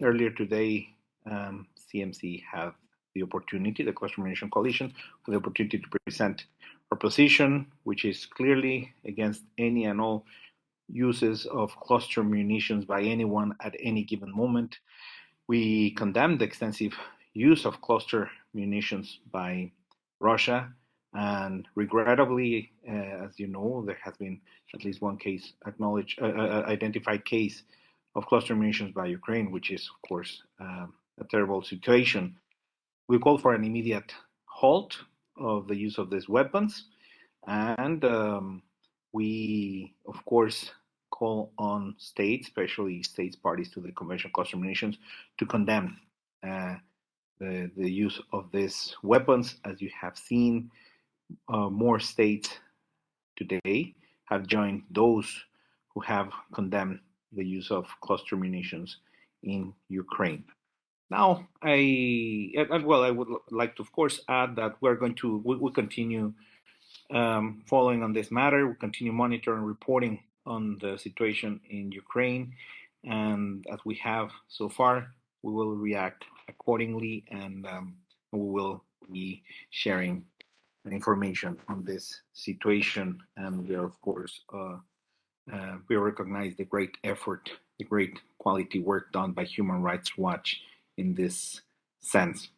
earlier today, CMC had the opportunity, the Cluster Munition Coalition, had the opportunity to present our position, which is clearly against any and all uses of cluster munitions by anyone at any given moment. We condemn the extensive use of cluster munitions by Russia, and regrettably, as you know, there has been at least one case identified case of cluster munitions by Ukraine, which is, of course, a terrible situation. We call for an immediate halt of the use of these weapons, and we, of course, call on states, especially states parties to the Convention on Cluster Munitions, to condemn the use of these weapons. As you have seen, more states today have joined those who have condemned the use of cluster munitions in Ukraine. Now, I would like to, of course, add that we'll continue following on this matter. We'll continue monitoring, reporting on the situation in Ukraine, and as we have so far, we will react accordingly, and we will be sharing information on this situation. And we are, of course, we recognize the great effort, the great quality work done by Human Rights Watch in this sense.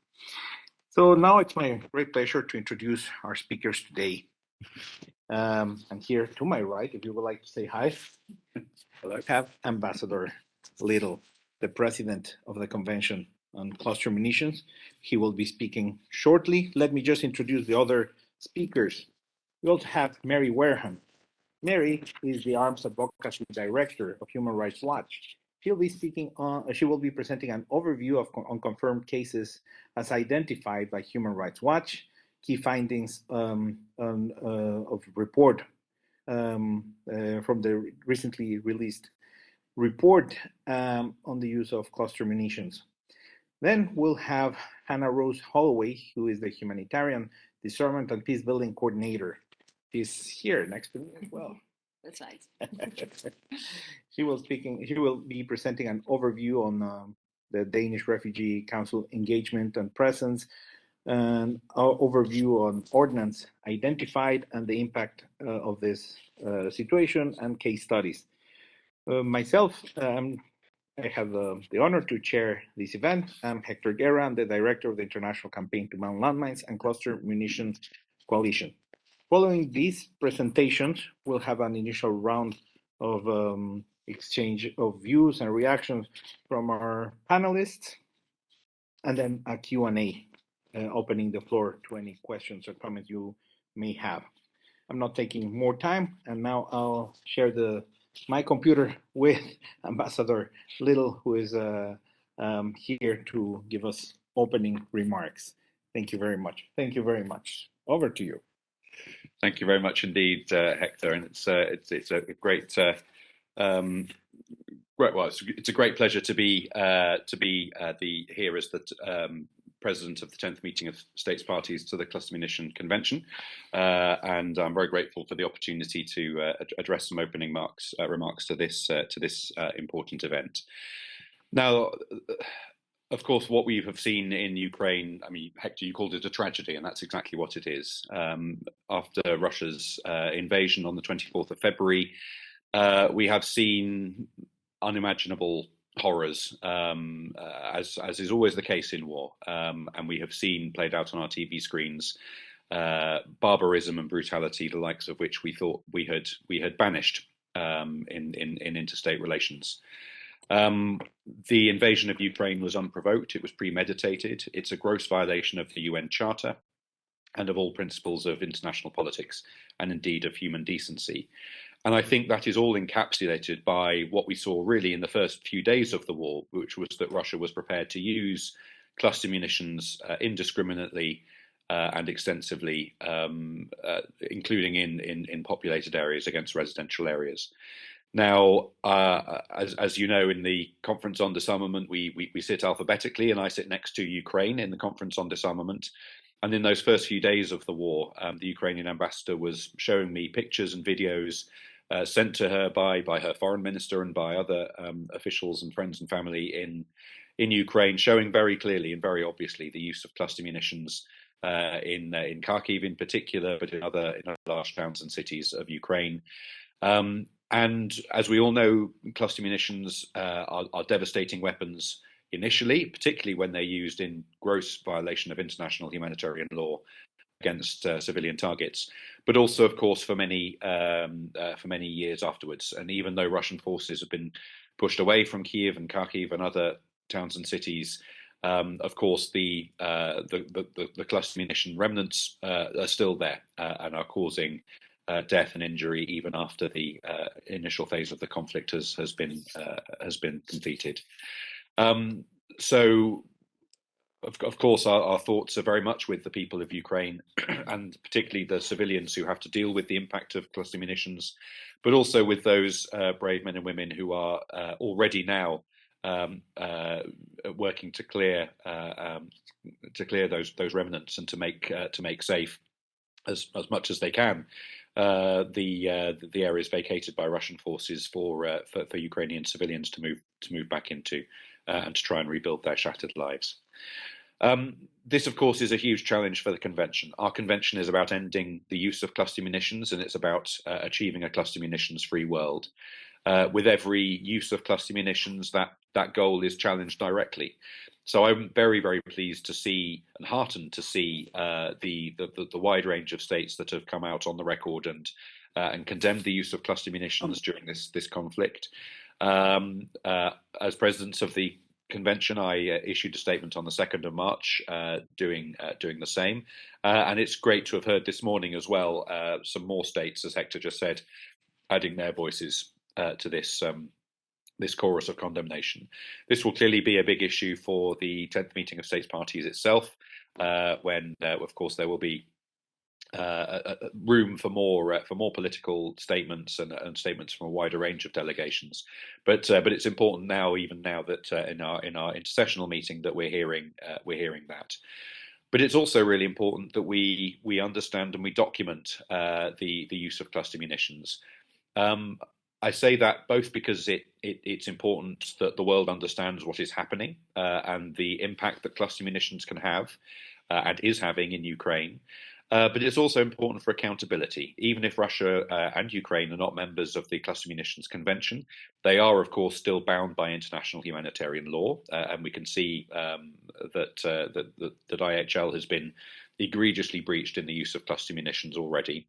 So now it's my great pleasure to introduce our speakers today. And here to my right, if you would like to say hi, I have Ambassador Liddle, the president of the Convention on Cluster Munitions. He will be speaking shortly. Let me just introduce the other speakers. We also have Mary Wareham. Mary is the Arms Advocacy Director of Human Rights Watch. She will be presenting an overview of unconfirmed cases as identified by Human Rights Watch, key findings of report from the recently released report on the use of cluster munitions. Then we'll have Hannah Rose Holloway, who is the Humanitarian Disarmament and Peace Building Coordinator. She's here next to me as well. That's nice. She will be presenting an overview on the Danish Refugee Council engagement and presence, an overview on ordnance identified and the impact of this situation, and case studies. Myself, I have the honor to chair this event. I'm Hector Guerra. I'm the director of the International Campaign to Ban Landmines and Cluster Munition Coalition. Following these presentations, we'll have an initial round of exchange of views and reactions from our panelists, and then a Q&A, opening the floor to any questions or comments you may have. I'm not taking more time, and now I'll share my computer with Ambassador Liddle, who is here to give us opening remarks. Thank you very much. Thank you very much. Over to you. Thank you very much indeed, Hector, and it's a great it's a great pleasure to be here as the president of the 10th meeting of states parties to the Cluster Munition Convention, and I'm very grateful for the opportunity to address some opening remarks to this important event. Now, of course, what we have seen in Ukraine, I mean, Hector, you called it a tragedy, and that's exactly what it is. After Russia's invasion on the 24th of February, we have seen unimaginable horrors, as is always the case in war, and we have seen played out on our TV screens barbarism and brutality, the likes of which we thought we had banished in interstate relations. The invasion of Ukraine was unprovoked. It was premeditated. It's a gross violation of the UN Charter and of all principles of international politics, and indeed of human decency. And I think that is all encapsulated by what we saw really in the first few days of the war, which was that Russia was prepared to use cluster munitions indiscriminately and extensively, including in populated areas against residential areas. Now, as you know, in the Conference on Disarmament, we sit alphabetically, and I sit next to Ukraine in the Conference on Disarmament. And in those first few days of the war, the Ukrainian ambassador was showing me pictures and videos sent to her by her foreign minister and by other officials and friends and family in Ukraine, showing very clearly and very obviously the use of cluster munitions in Kharkiv in particular, but in other large towns and cities of Ukraine. And as we all know, cluster munitions are devastating weapons initially, particularly when they're used in gross violation of international humanitarian law against civilian targets, but also, of course, for many years afterwards. And even though Russian forces have been pushed away from Kiev and Kharkiv and other towns and cities, of course, the cluster munition remnants are still there and are causing death and injury even after the initial phase of the conflict has been completed. So, of course, our thoughts are very much with the people of Ukraine, and particularly the civilians who have to deal with the impact of cluster munitions, but also with those brave men and women who are already now working to clear those remnants and to make safe as much as they can the areas vacated by Russian forces for Ukrainian civilians to move back into and to try and rebuild their shattered lives. This, of course, is a huge challenge for the convention. Our convention is about ending the use of cluster munitions, and it's about achieving a cluster munitions-free world. With every use of cluster munitions, that goal is challenged directly. So I'm very, very pleased to see and heartened to see the wide range of states that have come out on the record and condemned the use of cluster munitions during this conflict. As presidents of the convention, I issued a statement on the 2nd of March doing the same. And it's great to have heard this morning as well some more states, as Hector just said, adding their voices to this chorus of condemnation. This will clearly be a big issue for the 10th meeting of states parties itself, when, of course, there will be room for more political statements and statements from a wider range of delegations. But it's important now, even now, that in our intersessional meeting that we're hearing that. But it's also really important that we understand and we document the use of cluster munitions. I say that both because it's important that the world understands what is happening and the impact that cluster munitions can have and is having in Ukraine. But it's also important for accountability. Even if Russia and Ukraine are not members of the Cluster Munitions Convention, they are, of course, still bound by international humanitarian law. And we can see that IHL has been egregiously breached in the use of cluster munitions already.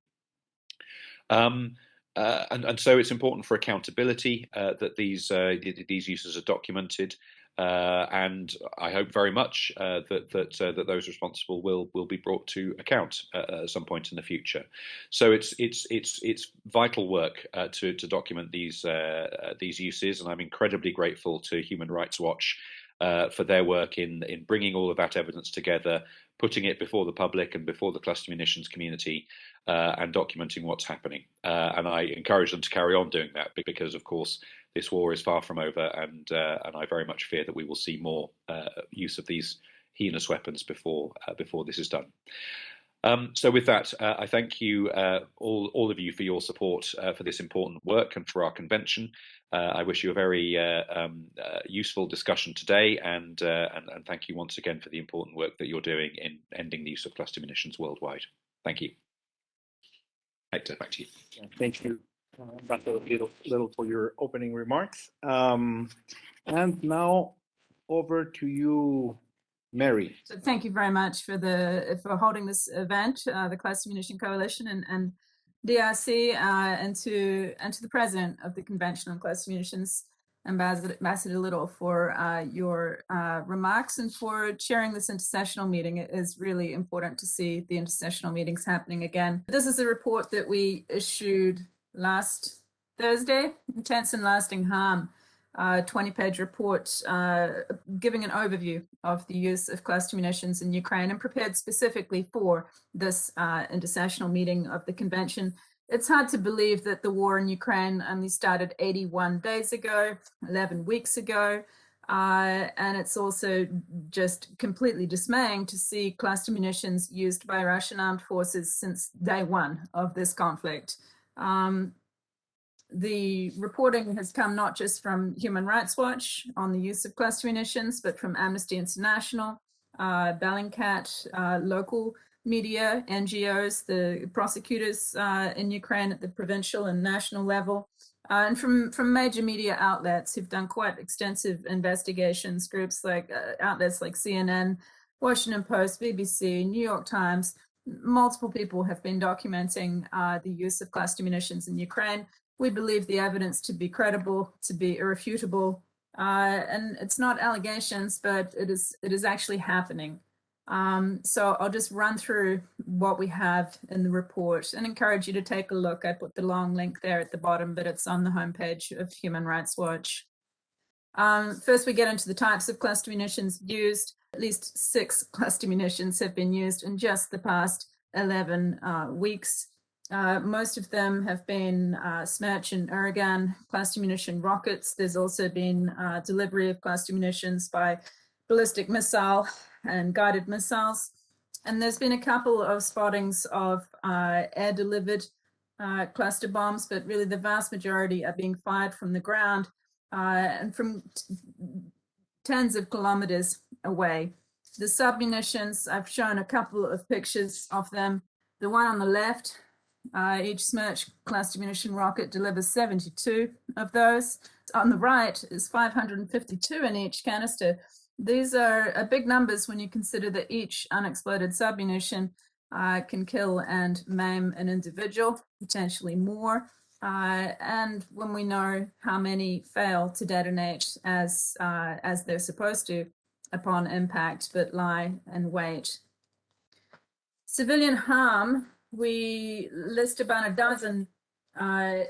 And so it's important for accountability that these uses are documented. And I hope very much that those responsible will be brought to account at some point in the future. So it's vital work to document these uses, and I'm incredibly grateful to Human Rights Watch for their work in bringing all of that evidence together, putting it before the public and before the cluster munitions community, and documenting what's happening. And I encourage them to carry on doing that because, of course, this war is far from over, and I very much fear that we will see more use of these heinous weapons before this is done. So with that, I thank you, all of you, for your support for this important work and for our convention. I wish you a very useful discussion today, and thank you once again for the important work that you're doing in ending the use of cluster munitions worldwide. Thank you. Hector, back to you. Thank you, Dr. Liddle, for your opening remarks. And now over to you, Mary. So thank you very much for holding this event, the Cluster Munition Coalition and DRC, and to the President of the Convention on Cluster Munitions, Ambassador Liddle, for your remarks and for chairing this intersessional meeting. It is really important to see the intersessional meetings happening again. This is a report that we issued last Thursday, Intense and Lasting Harm, 20-page report giving an overview of the use of cluster munitions in Ukraine and prepared specifically for this intersessional meeting of the convention. It's hard to believe that the war in Ukraine only started 81 days ago, 11 weeks ago, and it's also just completely dismaying to see cluster munitions used by Russian armed forces since day one of this conflict. The reporting has come not just from Human Rights Watch on the use of cluster munitions, but from Amnesty International, Bellingcat, local media, NGOs, the prosecutors in Ukraine at the provincial and national level, and from major media outlets who've done quite extensive investigations, groups like outlets like CNN, Washington Post, BBC, New York Times. Multiple people have been documenting the use of cluster munitions in Ukraine. We believe the evidence to be credible, to be irrefutable, and it's not allegations, but it is actually happening. So I'll just run through what we have in the report and encourage you to take a look. I put the long link there at the bottom, but it's on the homepage of Human Rights Watch. First, we get into the types of cluster munitions used. At least 6 cluster munitions have been used in just the past 11 weeks. Most of them have been Smerch and Uragan cluster munition rockets. There's also been delivery of cluster munitions by ballistic missile and guided missiles. And there's been a couple of spottings of air-delivered cluster bombs, but really the vast majority are being fired from the ground and from tens of kilometers away. The submunitions, I've shown a couple of pictures of them. The one on the left, each Smerch cluster munition rocket delivers 72 of those. On the right is 552 in each canister. These are big numbers when you consider that each unexploded submunition can kill and maim an individual, potentially more. And when we know how many fail to detonate as they're supposed to upon impact, but lie and wait. Civilian harm, we list about a dozen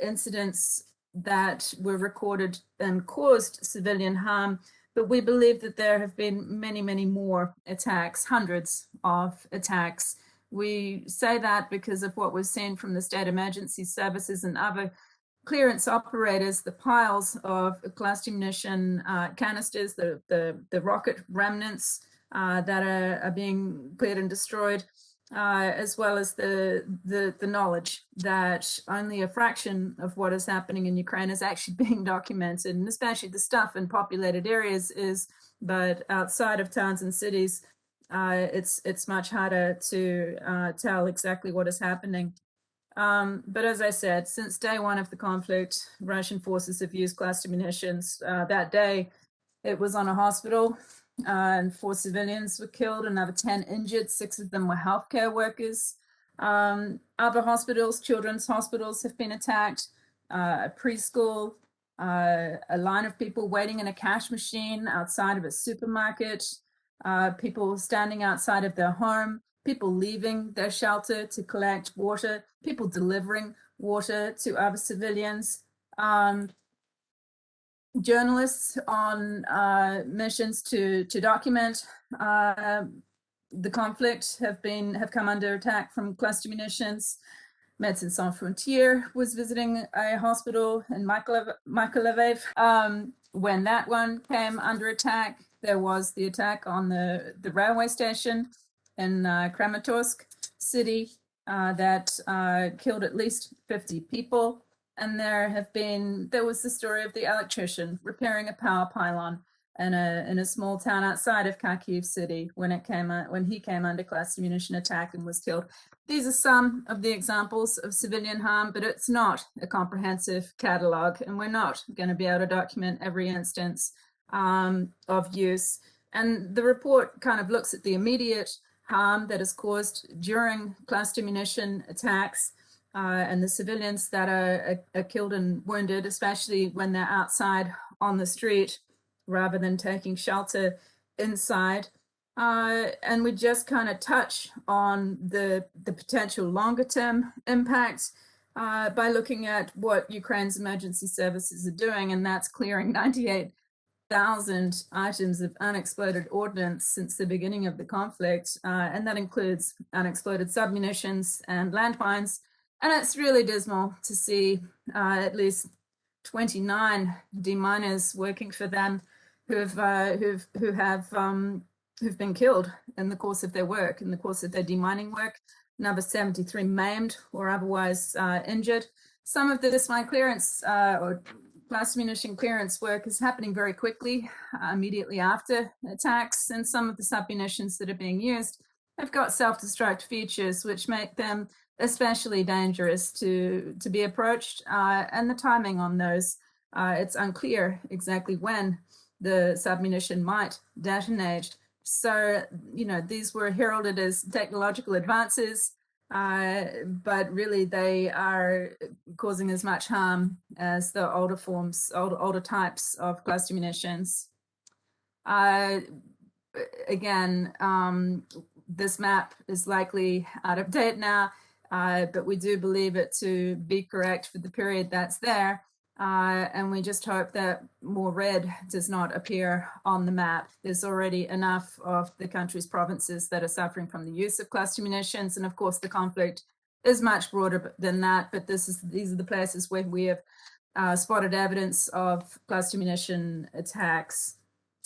incidents that were recorded and caused civilian harm, but we believe that there have been many, many more attacks, hundreds of attacks. We say that because of what we've seen from the state emergency services and other clearance operators, the piles of cluster munition canisters, the rocket remnants that are being cleared and destroyed, as well as the knowledge that only a fraction of what is happening in Ukraine is actually being documented, and especially the stuff in populated areas is, but outside of towns and cities, it's much harder to tell exactly what is happening. But as I said, since day one of the conflict, Russian forces have used cluster munitions. That day, it was on a hospital, and 4 civilians were killed, another 10 injured. 6 of them were healthcare workers. Other hospitals, children's hospitals, have been attacked. A preschool, a line of people waiting in a cash machine outside of a supermarket, people standing outside of their home, people leaving their shelter to collect water, people delivering water to other civilians. Journalists on missions to document the conflict have come under attack from cluster munitions. Médecins Sans Frontières was visiting a hospital in Mykolaiv. When that one came under attack, there was the attack on the railway station in Kramatorsk city that killed at least 50 people. And there was the story of the electrician repairing a power pylon in a small town outside of Kharkiv city when he came under cluster munition attack and was killed. These are some of the examples of civilian harm, but it's not a comprehensive catalogue, and we're not going to be able to document every instance of use. And the report kind of looks at the immediate harm that is caused during cluster munition attacks and the civilians that are killed and wounded, especially when they're outside on the street rather than taking shelter inside. And we just kind of touch on the potential longer term impact by looking at what Ukraine's emergency services are doing, and that's clearing 98,000 items of unexploded ordnance since the beginning of the conflict, and that includes unexploded submunitions and landmines. And it's really dismal to see at least 29 deminers working for them who've been killed in the course of their work, in the course of their demining work. Another 73 maimed or otherwise injured. Some of the dismine clearance or cluster munition clearance work is happening very quickly, immediately after attacks, and some of the submunitions that are being used have got self-destruct features which make them especially dangerous to be approached, and the timing on those, it's unclear exactly when the submunition might detonate. So, these were heralded as technological advances, but really they are causing as much harm as the older types of cluster munitions. Again, this map is likely out of date now, but we do believe it to be correct for the period that's there. And we just hope that more red does not appear on the map. There's already enough of the country's provinces that are suffering from the use of cluster munitions. And of course, the conflict is much broader than that, but these are the places where we have spotted evidence of cluster munition attacks.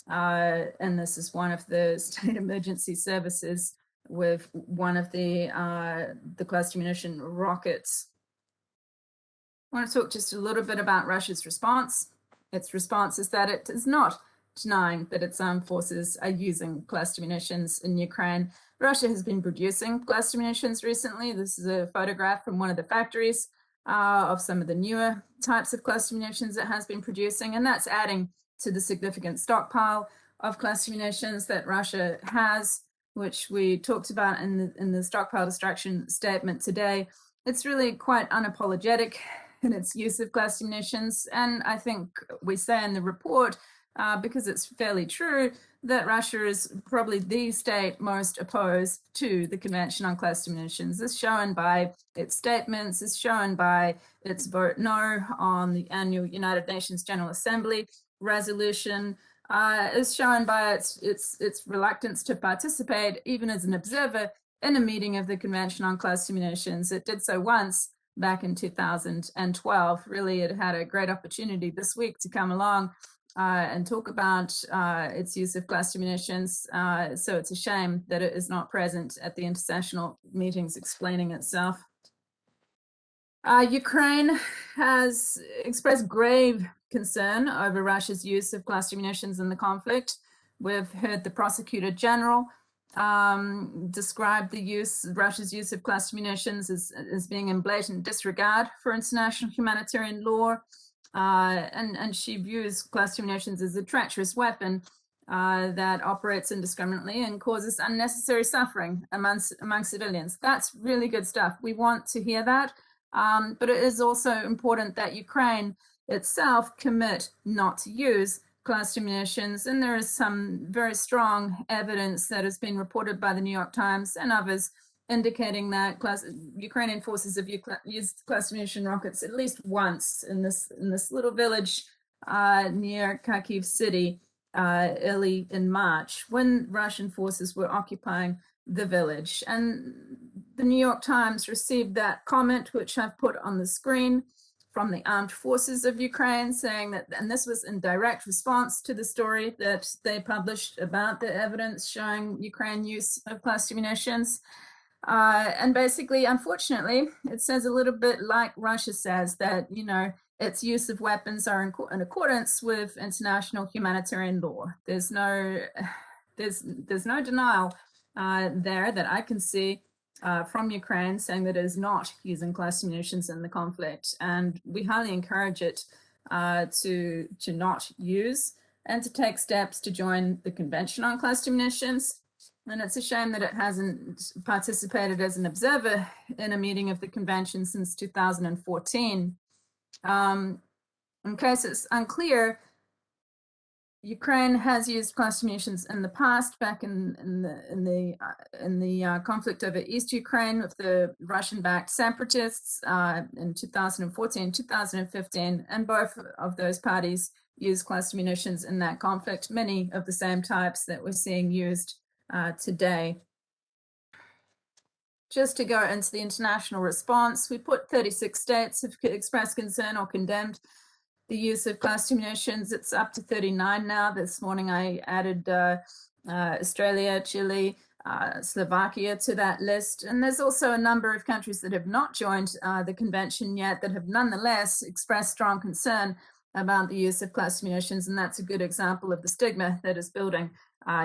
And this is one of the state emergency services with one of the cluster munition rockets. I want to talk just a little bit about Russia's response. Its response is that it is not denying that its armed forces are using cluster munitions in Ukraine. Russia has been producing cluster munitions recently. This is a photograph from one of the factories of some of the newer types of cluster munitions it has been producing, and that's adding to the significant stockpile of cluster munitions that Russia has, which we talked about in the stockpile destruction statement today. It's really quite unapologetic in its use of cluster munitions, and I think we say in the report, because it's fairly true, that Russia is probably the state most opposed to the Convention on Cluster Munitions. It's shown by its statements, it's shown by its vote no on the annual United Nations General Assembly resolution, is shown by its reluctance to participate, even as an observer, in a meeting of the Convention on Cluster Munitions. It did so once back in 2012. Really, it had a great opportunity this week to come along and talk about its use of cluster munitions. So it's a shame that it is not present at the intersessional meetings explaining itself. Ukraine has expressed grave concern over Russia's use of cluster munitions in the conflict. We've heard the Prosecutor General describe Russia's use of cluster munitions as being in blatant disregard for international humanitarian law. And she views cluster munitions as a treacherous weapon that operates indiscriminately and causes unnecessary suffering among civilians. That's really good stuff. We want to hear that. But it is also important that Ukraine itself commit not to use cluster munitions, and there is some very strong evidence that has been reported by the New York Times and others indicating that Ukrainian forces have used cluster munition rockets at least once in this little village near Kharkiv city early in March, when Russian forces were occupying the village. And the New York Times received that comment, which I've put on the screen, from the armed forces of Ukraine, saying that, and this was in direct response to the story that they published about the evidence showing Ukraine use of cluster munitions. And basically, unfortunately, it says a little bit like Russia says, that, its use of weapons are in accordance with international humanitarian law. There's no denial there that I can see from Ukraine saying that it is not using cluster munitions in the conflict, and we highly encourage it to not use and to take steps to join the Convention on Cluster Munitions. And it's a shame that it hasn't participated as an observer in a meeting of the convention since 2014. In case it's unclear, Ukraine has used cluster munitions in the past, back in the conflict over East Ukraine with the Russian-backed separatists in 2014, 2015, and both of those parties used cluster munitions in that conflict, many of the same types that we're seeing used today. Just to go into the international response, we put 36 states have expressed concern or condemned the use of cluster munitions. It's up to 39 now. This morning I added Australia, Chile, Slovakia to that list. And there's also a number of countries that have not joined the convention yet that have nonetheless expressed strong concern about the use of cluster munitions, and that's a good example of the stigma that is building.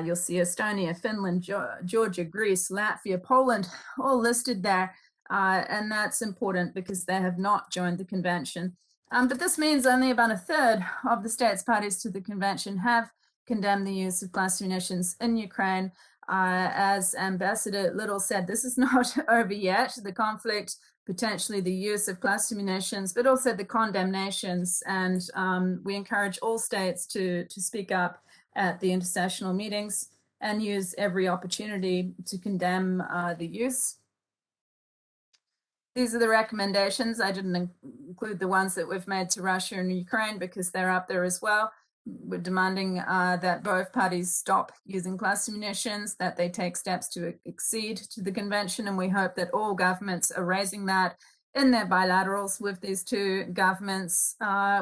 You'll see Estonia, Finland, Georgia, Greece, Latvia, Poland, all listed there, and that's important because they have not joined the convention. But this means only about a third of the states parties to the convention have condemned the use of cluster munitions in Ukraine. As Ambassador Liddle said, this is not over yet. The conflict, potentially the use of cluster munitions, but also the condemnations. And we encourage all states to speak up at the intersessional meetings and use every opportunity to condemn the use. These are the recommendations. I didn't include the ones that we've made to Russia and Ukraine because they're up there as well. We're demanding that both parties stop using cluster munitions, that they take steps to accede to the convention, and we hope that all governments are raising that in their bilaterals with these two governments.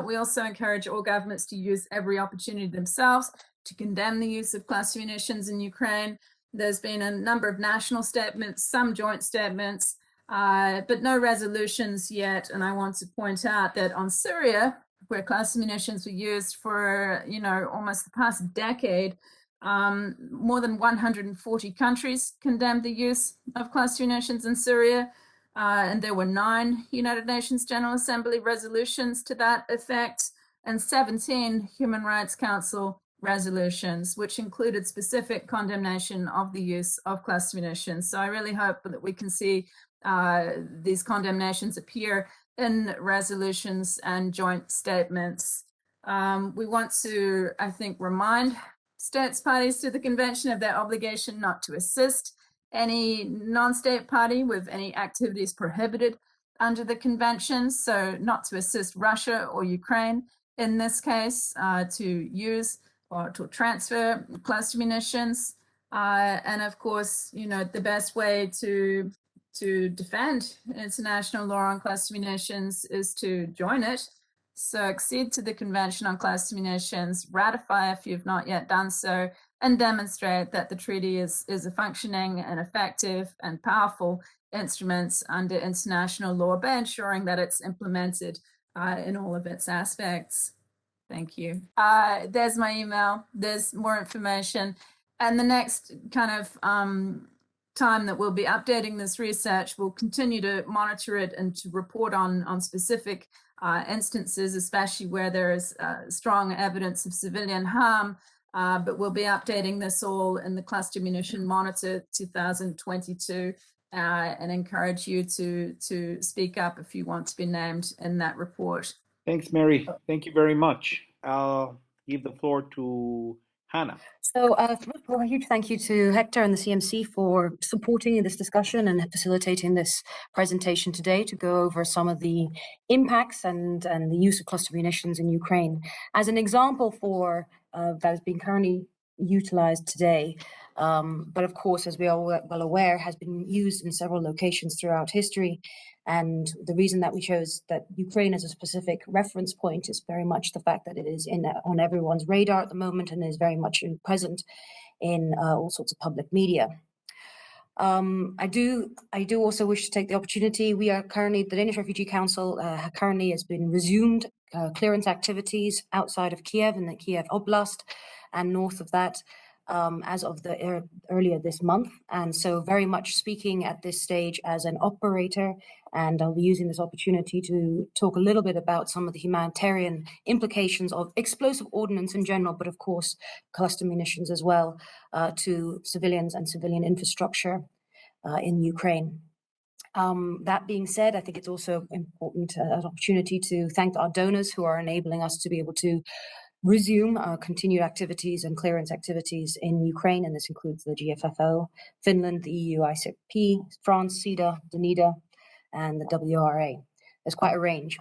We also encourage all governments to use every opportunity themselves to condemn the use of cluster munitions in Ukraine. There's been a number of national statements, some joint statements, but no resolutions yet. And I want to point out that on Syria, where cluster munitions were used for, almost the past decade, more than 140 countries condemned the use of cluster munitions in Syria. And there were 9 United Nations General Assembly resolutions to that effect, and 17 Human Rights Council resolutions, which included specific condemnation of the use of cluster munitions. So I really hope that we can see these condemnations appear in resolutions and joint statements. We want to, I think, remind states parties to the convention of their obligation not to assist any non-state party with any activities prohibited under the convention, so not to assist Russia or Ukraine in this case to use or to transfer cluster munitions. And of course, the best way to defend international law on cluster munitions is to join it. So accede to the Convention on Cluster Munitions, ratify if you've not yet done so, and demonstrate that the treaty is a functioning and effective and powerful instrument under international law by ensuring that it's implemented in all of its aspects. Thank you. There's my email. There's more information. And the next kind of time that we'll be updating this research, we'll continue to monitor it and to report on specific instances, especially where there is strong evidence of civilian harm. But we'll be updating this all in the Cluster Munition Monitor 2022 and encourage you to speak up if you want to be named in that report. Thanks, Mary. Thank you very much. I'll give the floor to Hannah. So first of all, a huge thank you to Hector and the CMC for supporting this discussion and facilitating this presentation today to go over some of the impacts and the use of cluster munitions in Ukraine. As an example for that is being currently utilized today, but of course, as we are well aware, has been used in several locations throughout history. And the reason that we chose that Ukraine as a specific reference point is very much the fact that it is on everyone's radar at the moment and is very much present in all sorts of public media. I do also wish to take the opportunity. We are currently, the Danish Refugee Council currently has been resumed clearance activities outside of Kiev in the Kiev Oblast and north of that as of the earlier this month. And so very much speaking at this stage as an operator, and I'll be using this opportunity to talk a little bit about some of the humanitarian implications of explosive ordnance in general, but of course cluster munitions as well, to civilians and civilian infrastructure in Ukraine. That being said, I think it's also important an opportunity to thank our donors who are enabling us to be able to resume continued activities and clearance activities in Ukraine, and this includes the GFFO, Finland, the EU ICP, France, CEDA, DANIDA, and the WRA. There's quite a range.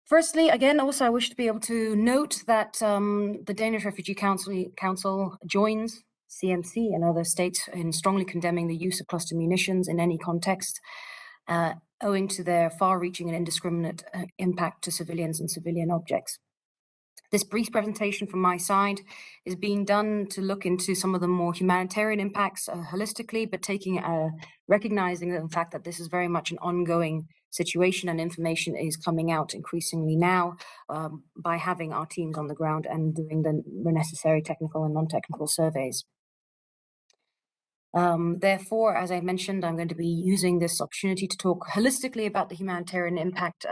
Firstly, again, also I wish to be able to note that the Danish Refugee Council joins CMC and other states in strongly condemning the use of cluster munitions in any context, owing to their far-reaching and indiscriminate impact to civilians and civilian objects. This brief presentation from my side is being done to look into some of the more humanitarian impacts holistically, but recognizing the fact that this is very much an ongoing situation and information is coming out increasingly now by having our teams on the ground and doing the necessary technical and non-technical surveys. Therefore, as I mentioned, I'm going to be using this opportunity to talk holistically about the humanitarian impact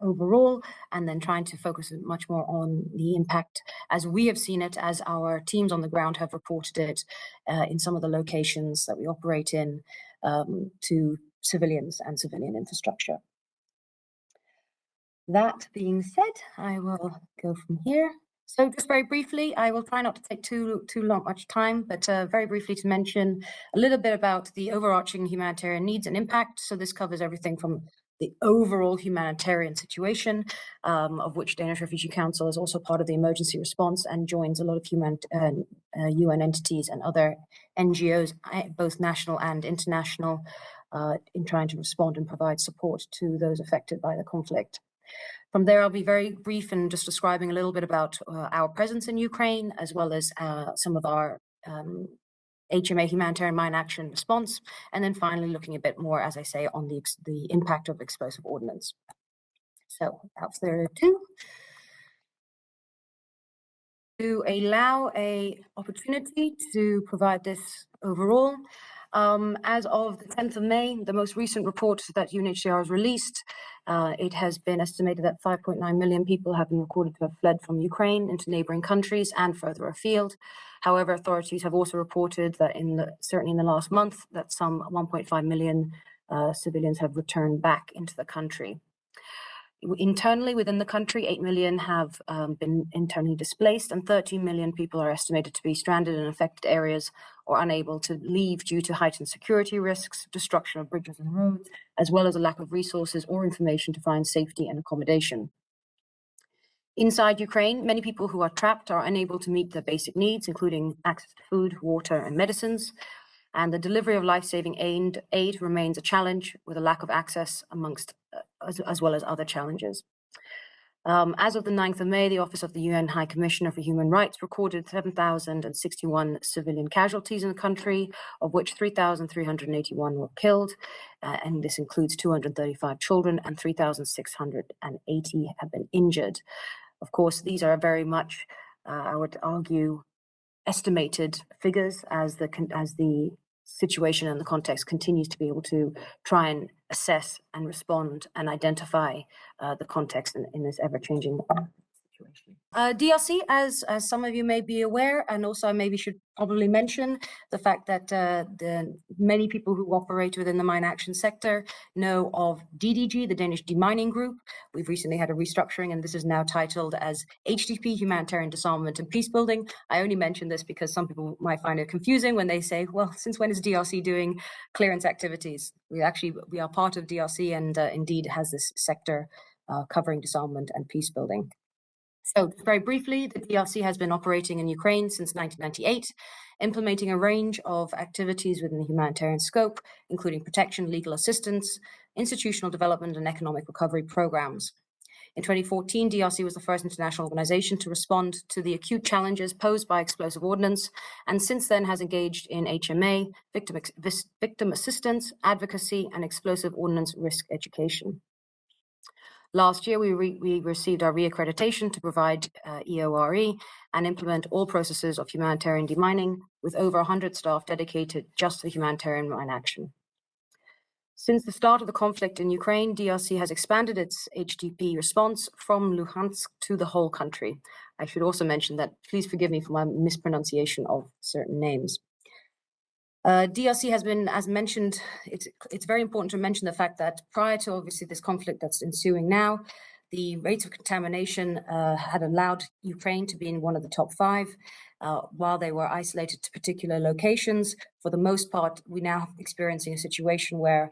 overall, and then trying to focus much more on the impact as we have seen it, as our teams on the ground have reported it in some of the locations that we operate in to civilians and civilian infrastructure. That being said, I will go from here. So just very briefly, I will try not to take too much time, but very briefly to mention a little bit about the overarching humanitarian needs and impact. So this covers everything from the overall humanitarian situation, of which Danish Refugee Council is also part of the emergency response and joins a lot of UN entities and other NGOs, both national and international, in trying to respond and provide support to those affected by the conflict. From there, I'll be very brief and just describing a little bit about our presence in Ukraine, as well as some of our HMA humanitarian mine action response, and then finally looking a bit more, as I say, on the impact of explosive ordnance. So without further ado, to allow an opportunity to provide this overall. As of the 10th of May, the most recent report that UNHCR has released, it has been estimated that 5.9 million people have been recorded to have fled from Ukraine into neighboring countries and further afield. However, authorities have also reported that certainly in the last month, that some 1.5 million civilians have returned back into the country. Internally, within the country, 8 million have been internally displaced, and 13 million people are estimated to be stranded in affected areas or unable to leave due to heightened security risks, destruction of bridges and roads, as well as a lack of resources or information to find safety and accommodation. Inside Ukraine, many people who are trapped are unable to meet their basic needs, including access to food, water, and medicines. And the delivery of life-saving aid remains a challenge, with a lack of access amongst, as well as other challenges. As of the 9th of May, the Office of the UN High Commissioner for Human Rights recorded 7,061 civilian casualties in the country, of which 3,381 were killed, and this includes 235 children, and 3,680 have been injured. Of course, these are very much, I would argue, estimated figures as the situation and the context continues to be able to try and assess and respond and identify the context in this ever-changing situation. DRC, as some of you may be aware, and also I maybe should probably mention the fact that the many people who operate within the mine action sector know of DDG, the Danish Demining Group. We've recently had a restructuring, and this is now titled as HDP, Humanitarian Disarmament and Peacebuilding. I only mention this because some people might find it confusing when they say, well, since when is DRC doing clearance activities? We are part of DRC, and indeed has this sector covering disarmament and peacebuilding. So very briefly, the DRC has been operating in Ukraine since 1998, implementing a range of activities within the humanitarian scope, including protection, legal assistance, institutional development, and economic recovery programs. In 2014, DRC was the first international organization to respond to the acute challenges posed by explosive ordnance, and since then has engaged in HMA, victim assistance, advocacy, and explosive ordnance risk education. Last year, we received our reaccreditation to provide EORE and implement all processes of humanitarian demining, with over 100 staff dedicated just to humanitarian mine action. Since the start of the conflict in Ukraine, DRC has expanded its HDP response from Luhansk to the whole country. I should also mention that, please forgive me for my mispronunciation of certain names. DRC has been, as mentioned, it's very important to mention the fact that prior to obviously this conflict that's ensuing now, the rates of contamination had allowed Ukraine to be in one of the top 5, while they were isolated to particular locations. For the most part, we're now experiencing a situation where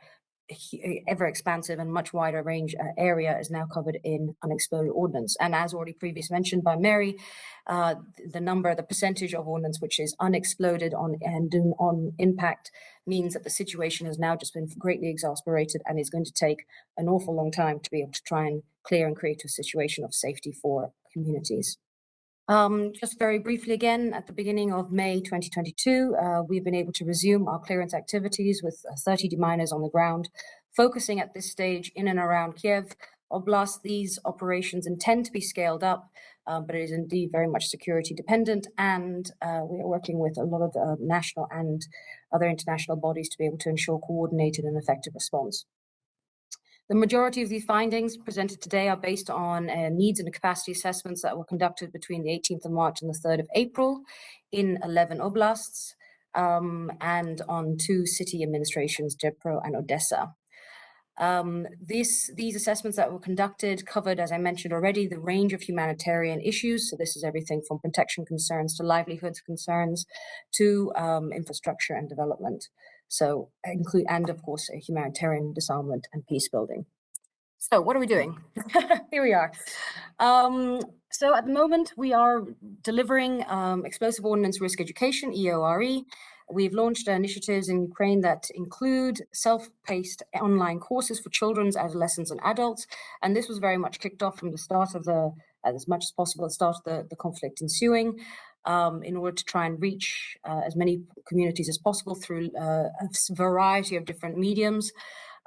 ever expansive and much wider range area is now covered in unexploded ordnance. And as already previously mentioned by Mary, the percentage of ordnance which is unexploded on impact means that the situation has now just been greatly exasperated and is going to take an awful long time to be able to try and clear and create a situation of safety for communities. Just very briefly again, at the beginning of May 2022, we've been able to resume our clearance activities with 30 deminers on the ground, focusing at this stage in and around Kiev Oblast. These operations intend to be scaled up, but it is indeed very much security dependent, and we are working with a lot of national and other international bodies to be able to ensure coordinated and effective response. The majority of these findings presented today are based on needs and capacity assessments that were conducted between the 18th of March and the 3rd of April in 11 oblasts and on 2 city administrations, Dnipro and Odessa. These assessments that were conducted covered, as I mentioned already, the range of humanitarian issues. So this is everything from protection concerns to livelihoods concerns to infrastructure and development. So and of course, humanitarian disarmament and peace building. So what are we doing? Here we are. So at the moment, we are delivering explosive ordnance risk education, EORE. We've launched initiatives in Ukraine that include self-paced online courses for children, adolescents, and adults. And this was very much kicked off from the start of as much as possible, the start of the conflict ensuing, in order to try and reach as many communities as possible through a variety of different mediums,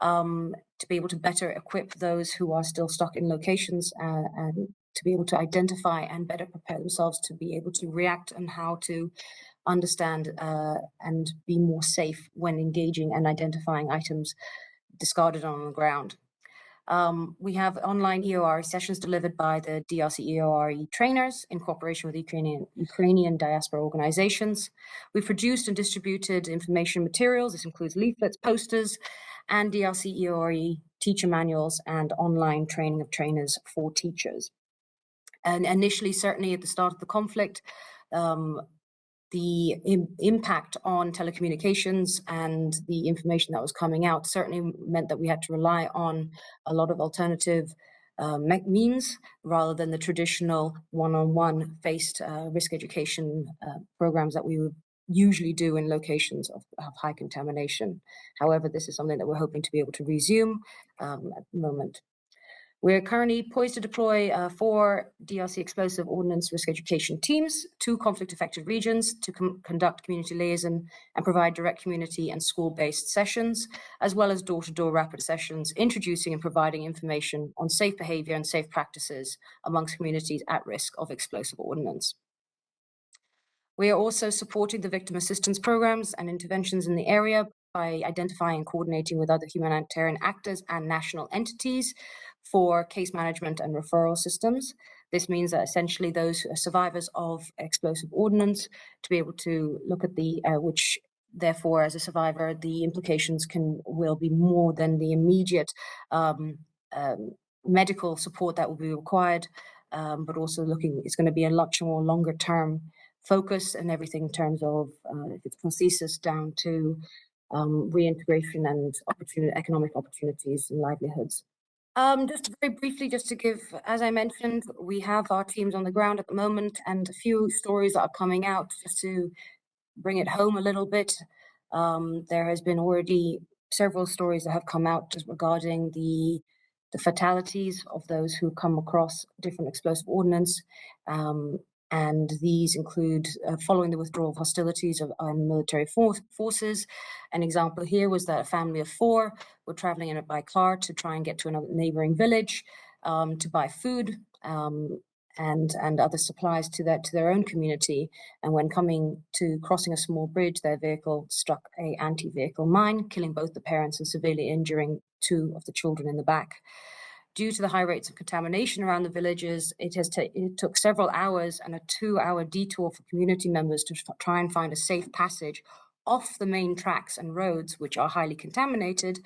to be able to better equip those who are still stuck in locations and to be able to identify and better prepare themselves to be able to react and how to understand and be more safe when engaging and identifying items discarded on the ground. We have online EORE sessions delivered by the DRC EORE trainers in cooperation with Ukrainian diaspora organizations. We've produced and distributed information materials. This includes leaflets, posters, and DRC EORE teacher manuals and online training of trainers for teachers. And initially, certainly at the start of the conflict, the impact on telecommunications and the information that was coming out certainly meant that we had to rely on a lot of alternative means rather than the traditional one-on-one faced risk education programs that we would usually do in locations of high contamination. However, this is something that we're hoping to be able to resume at the moment. We're currently poised to deploy 4 DRC explosive ordnance risk education teams to conflict-affected regions to conduct community liaison and provide direct community and school-based sessions, as well as door-to-door rapid sessions, introducing and providing information on safe behavior and safe practices amongst communities at risk of explosive ordnance. We are also supporting the victim assistance programs and interventions in the area by identifying and coordinating with other humanitarian actors and national entities for case management and referral systems. This means that essentially those survivors of explosive ordnance to be able to look at the, which therefore as a survivor, the implications will be more than the immediate medical support that will be required, but also it's going to be a much more longer term focus and everything in terms of if it's prosthesis down to reintegration and economic opportunities and livelihoods. Just very briefly, just to give, as I mentioned, we have our teams on the ground at the moment and a few stories that are coming out just to bring it home a little bit. There has been already several stories that have come out just regarding the fatalities of those who come across different explosive ordnance. And these include following the withdrawal of hostilities of our military forces. An example here was that a family of 4 were traveling by car to try and get to another neighboring village to buy food and other supplies to their own community. And when crossing a small bridge, their vehicle struck an anti-vehicle mine, killing both the parents and severely injuring 2 of the children in the back. Due to the high rates of contamination around the villages, it took several hours and a 2-hour detour for community members to try and find a safe passage off the main tracks and roads, which are highly contaminated,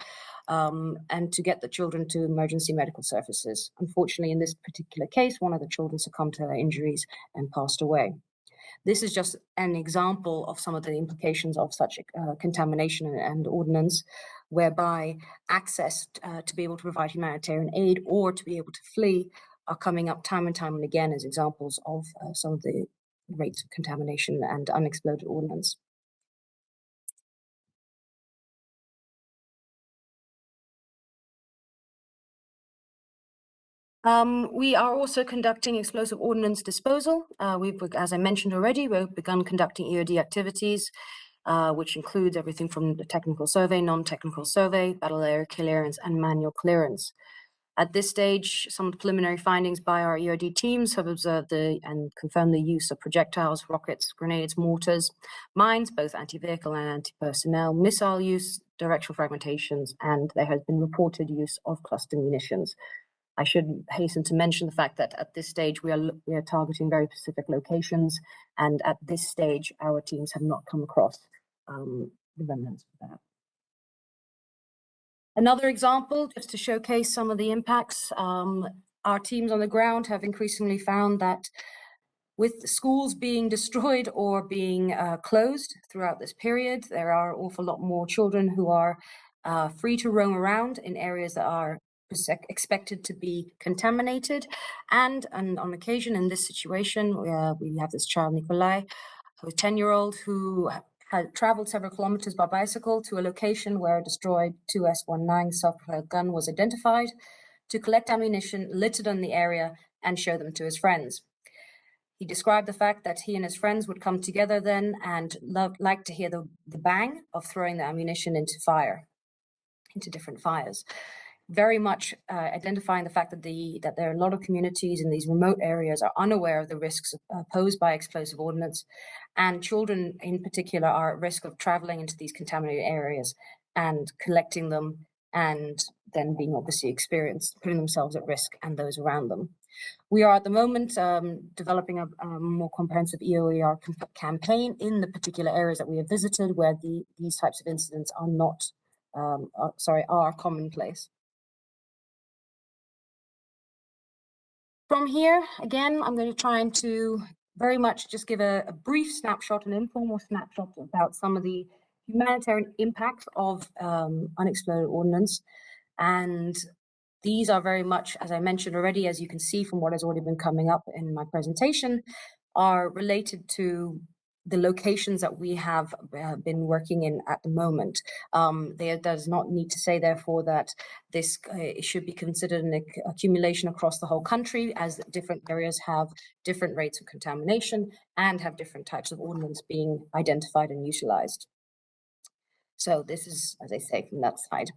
and to get the children to emergency medical services. Unfortunately, in this particular case, one of the children succumbed to their injuries and passed away. This is just an example of some of the implications of such contamination and ordnance, whereby access to be able to provide humanitarian aid or to be able to flee are coming up time and time and again as examples of some of the rates of contamination and unexploded ordnance. We are also conducting explosive ordnance disposal. As I mentioned already, we've begun conducting EOD activities, which includes everything from the technical survey, non-technical survey, battle area clearance, and manual clearance. At this stage, some of the preliminary findings by our EOD teams have observed and confirmed the use of projectiles, rockets, grenades, mortars, mines, both anti-vehicle and anti-personnel, missile use, directional fragmentations, and there has been reported use of cluster munitions. I should hasten to mention the fact that at this stage we are targeting very specific locations, and at this stage our teams have not come across the remnants of that. Another example, just to showcase some of the impacts, our teams on the ground have increasingly found that with the schools being destroyed or being closed throughout this period, there are an awful lot more children who are free to roam around in areas that are expected to be contaminated. And on occasion in this situation, we have this child, Nikolai, a 10-year-old who had traveled several kilometers by bicycle to a location where a destroyed 2S19 self-propelled gun was identified to collect ammunition littered on the area and show them to his friends. He described the fact that he and his friends would come together then and liked to hear the bang of throwing the ammunition into different fires. Very much identifying the fact that there are a lot of communities in these remote areas are unaware of the risks posed by explosive ordnance, and children in particular are at risk of traveling into these contaminated areas and collecting them, and then being obviously putting themselves at risk and those around them. We are at the moment developing a more comprehensive EOER campaign in the particular areas that we have visited where these types of incidents are commonplace. From here, again, I'm going to try to very much just give a brief snapshot, an informal snapshot about some of the humanitarian impacts of unexploded ordnance. And these are very much, as I mentioned already, as you can see from what has already been coming up in my presentation, are related to the locations that we have been working in at the moment. There does not need to say, therefore, that this should be considered an accumulation across the whole country, as different areas have different rates of contamination and have different types of ordnance being identified and utilized. So this is, as I say, from that side.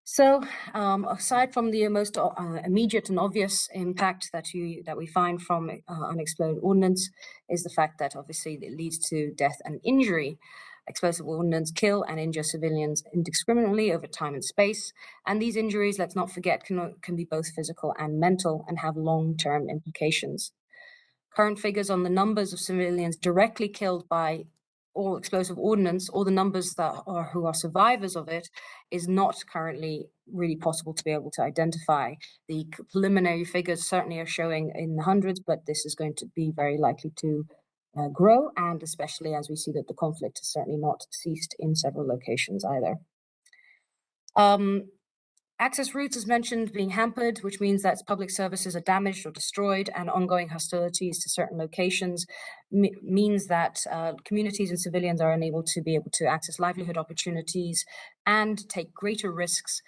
So aside from the most immediate and obvious impact that we find from unexploded ordnance is the fact that obviously it leads to death and injury. Explosive ordnance kill and injure civilians indiscriminately over time and space. And these injuries, let's not forget, can be both physical and mental and have long-term implications. Current figures on the numbers of civilians directly killed by all explosive ordnance, or the numbers who are survivors of it, is not currently really possible to be able to identify. The preliminary figures certainly are showing in the hundreds, but this is going to be very likely to grow, and especially as we see that the conflict has certainly not ceased in several locations either. Access routes, as mentioned, being hampered, which means that public services are damaged or destroyed, and ongoing hostilities to certain locations means that communities and civilians are unable to access livelihood opportunities and take greater risks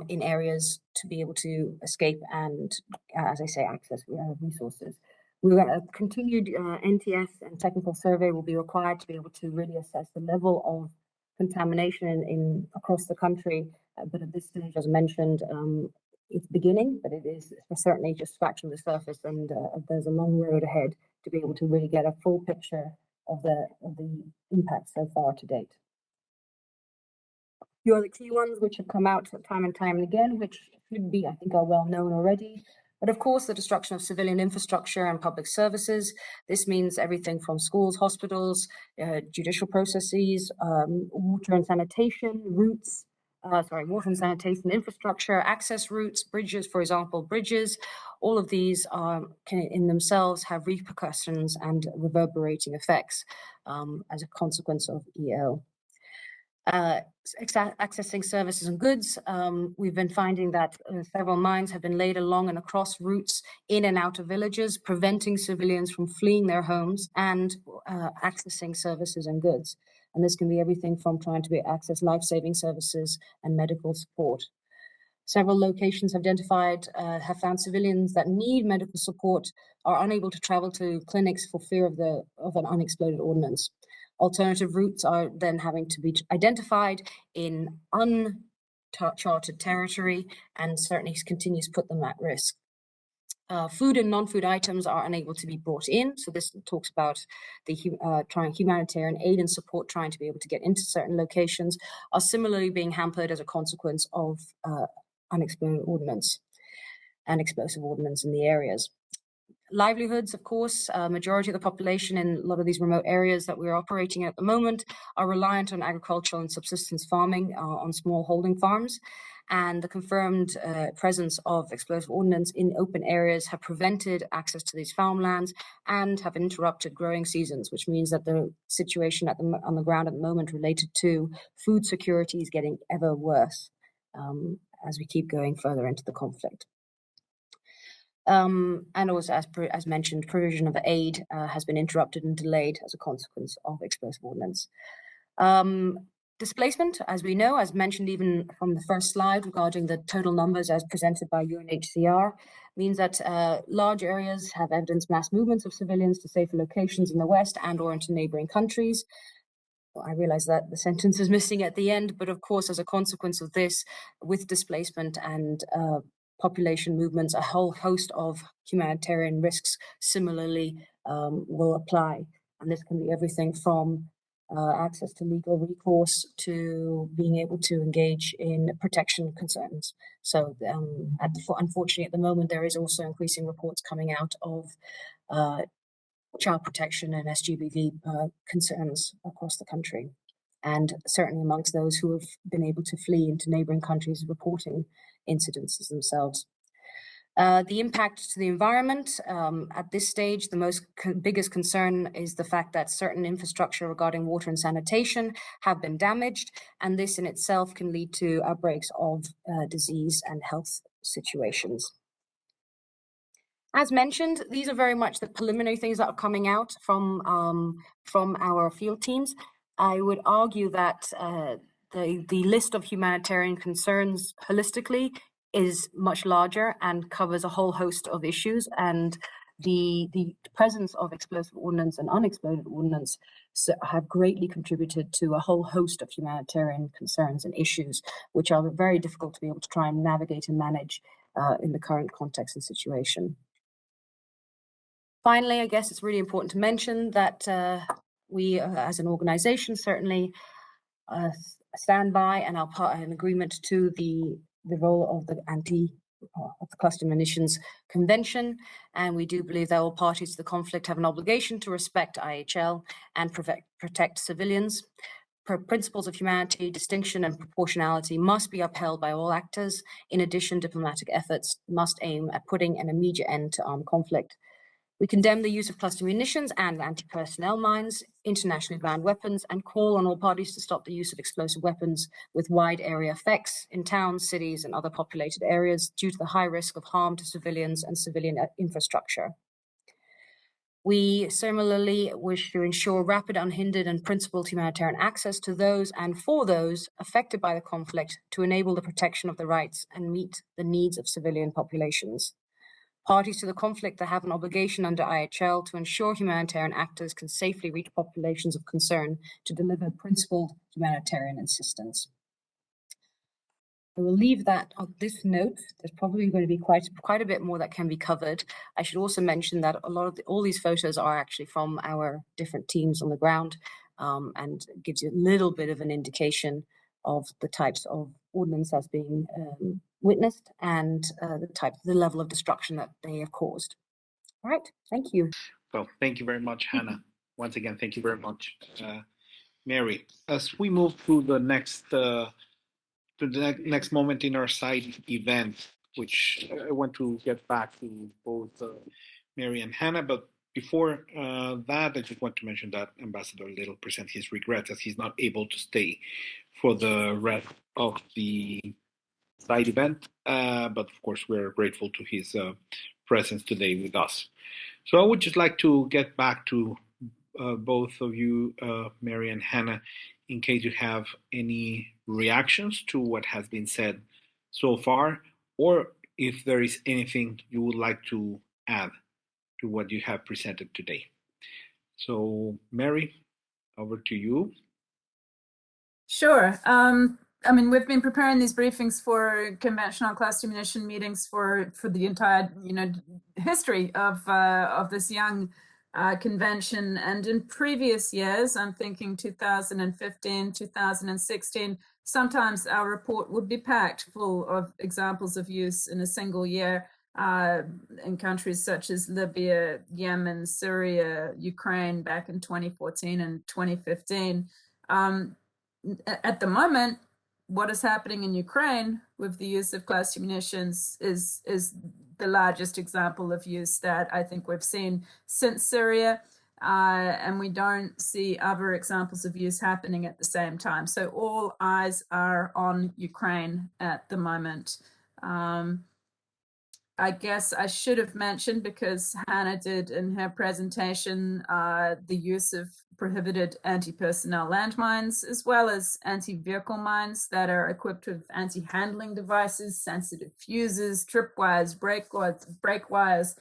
in areas to be able to escape and, as I say, access resources. Continued NTS and technical survey will be required to be able to really assess the level of contamination across the country. But at this stage, as mentioned, it's beginning, but it is certainly just scratching the surface, and there's a long road ahead to be able to really get a full picture of the impact so far to date. A few other key ones which have come out time and time again, which should be, I think, are well known already. But of course, the destruction of civilian infrastructure and public services. This means everything from schools, hospitals, judicial processes, water and sanitation routes, water and sanitation infrastructure, access routes, bridges, for example, bridges. All of these can in themselves have repercussions and reverberating effects as a consequence of EO. Accessing services and goods, we've been finding that several mines have been laid along and across routes in and out of villages, preventing civilians from fleeing their homes and accessing services and goods. And this can be everything from trying to access life-saving services and medical support. Several locations identified have found civilians that need medical support are unable to travel to clinics for fear of an unexploded ordnance. Alternative routes are then having to be identified in uncharted territory, and certainly continues to put them at risk. Food and non-food items are unable to be brought in. So this talks about the humanitarian aid and support trying to be able to get into certain locations are similarly being hampered as a consequence of unexploded ordnance and explosive ordnance in the areas. Livelihoods, of course, majority of the population in a lot of these remote areas that we're operating at the moment are reliant on agricultural and subsistence farming on small holding farms. And the confirmed presence of explosive ordnance in open areas have prevented access to these farmlands and have interrupted growing seasons, which means that the situation on the ground at the moment related to food security is getting ever worse as we keep going further into the conflict. And also, as mentioned, provision of aid has been interrupted and delayed as a consequence of explosive ordnance. Displacement, as we know, as mentioned even from the first slide regarding the total numbers as presented by UNHCR, means that large areas have evidenced mass movements of civilians to safer locations in the West and or into neighboring countries. I realize that the sentence is missing at the end, but of course, as a consequence of this, with displacement and population movements, a whole host of humanitarian risks similarly will apply. And this can be everything from access to legal recourse to being able to engage in protection concerns. So unfortunately, at the moment, there is also increasing reports coming out of child protection and SGBV concerns across the country. And certainly amongst those who have been able to flee into neighboring countries reporting incidences themselves. The impact to the environment, at this stage, the biggest concern is the fact that certain infrastructure regarding water and sanitation have been damaged, and this in itself can lead to outbreaks of disease and health situations. As mentioned, these are very much the preliminary things that are coming out from our field teams. I would argue that the list of humanitarian concerns holistically is much larger and covers a whole host of issues, and the presence of explosive ordnance and unexploded ordnance have greatly contributed to a whole host of humanitarian concerns and issues, which are very difficult to be able to try and navigate and manage in the current context and situation. Finally, I guess it's really important to mention that we, as an organization, certainly stand by and are part of an agreement to the role of the Cluster Munitions Convention, and we do believe that all parties to the conflict have an obligation to respect IHL and protect civilians. Principles of humanity, distinction, and proportionality must be upheld by all actors. In addition, diplomatic efforts must aim at putting an immediate end to armed conflict. We condemn the use of cluster munitions and anti-personnel mines, internationally banned weapons, and call on all parties to stop the use of explosive weapons with wide area effects in towns, cities, and other populated areas due to the high risk of harm to civilians and civilian infrastructure. We similarly wish to ensure rapid, unhindered, and principled humanitarian access to those and for those affected by the conflict to enable the protection of the rights and meet the needs of civilian populations. Parties to the conflict that have an obligation under IHL to ensure humanitarian actors can safely reach populations of concern to deliver principled humanitarian assistance. I will leave that on this note. There's probably going to be quite a bit more that can be covered. I should also mention that all these photos are actually from our different teams on the ground, and gives you a little bit of an indication of the types of ordnance that's being witnessed and the level of destruction that they have caused. All right, thank you. Well, thank you very much, Hannah. Once again, thank you very much, Mary. As we move to the next moment in our side event, which I want to get back to both Mary and Hannah, but before that, I just want to mention that Ambassador Liddle presents his regrets as he's not able to stay for the rest of the side event, but of course we're grateful to his presence today with us. So I would just like to get back to both of you, Mary and Hannah, in case you have any reactions to what has been said so far, or if there is anything you would like to add to what you have presented today. So, Mary, over to you. Sure. I mean, we've been preparing these briefings for conventional cluster munition meetings for the entire, history of this young convention. And in previous years, I'm thinking 2015, 2016, sometimes our report would be packed full of examples of use in a single year in countries such as Libya, Yemen, Syria, Ukraine back in 2014 and 2015. At the moment, what is happening in Ukraine with the use of cluster munitions is the largest example of use that I think we've seen since Syria, and we don't see other examples of use happening at the same time. So all eyes are on Ukraine at the moment. I guess I should have mentioned, because Hannah did in her presentation, the use of prohibited anti-personnel landmines, as well as anti-vehicle mines that are equipped with anti-handling devices, sensitive fuses, tripwires, brake wires,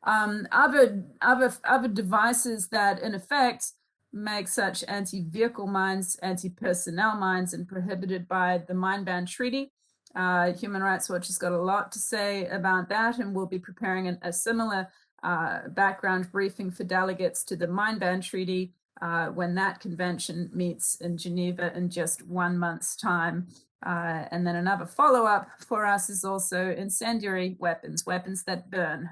other devices that in effect make such anti-vehicle mines, anti-personnel mines, and prohibited by the Mine Ban Treaty. Human Rights Watch has got a lot to say about that, and we'll be preparing a similar background briefing for delegates to the Mine Ban Treaty when that convention meets in Geneva in just 1 month's time. And then another follow-up for us is also incendiary weapons, weapons that burn.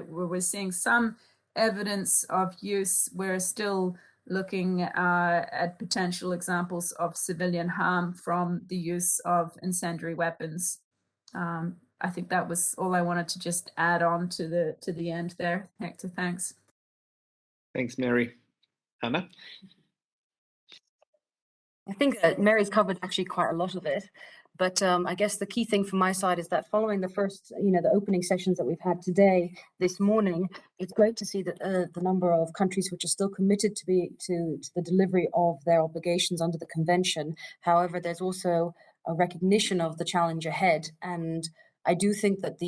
We're seeing some evidence of use. We're still looking at potential examples of civilian harm from the use of incendiary weapons. I think that was all I wanted to just add on to the end there. Hector, thanks. Thanks, Mary. Hannah? I think that Mary's covered actually quite a lot of it, but I guess the key thing from my side is that following the first, the opening sessions that we've had today, this morning, it's great to see that the number of countries which are still committed to the delivery of their obligations under the convention. However, there's also a recognition of the challenge ahead, and I do think that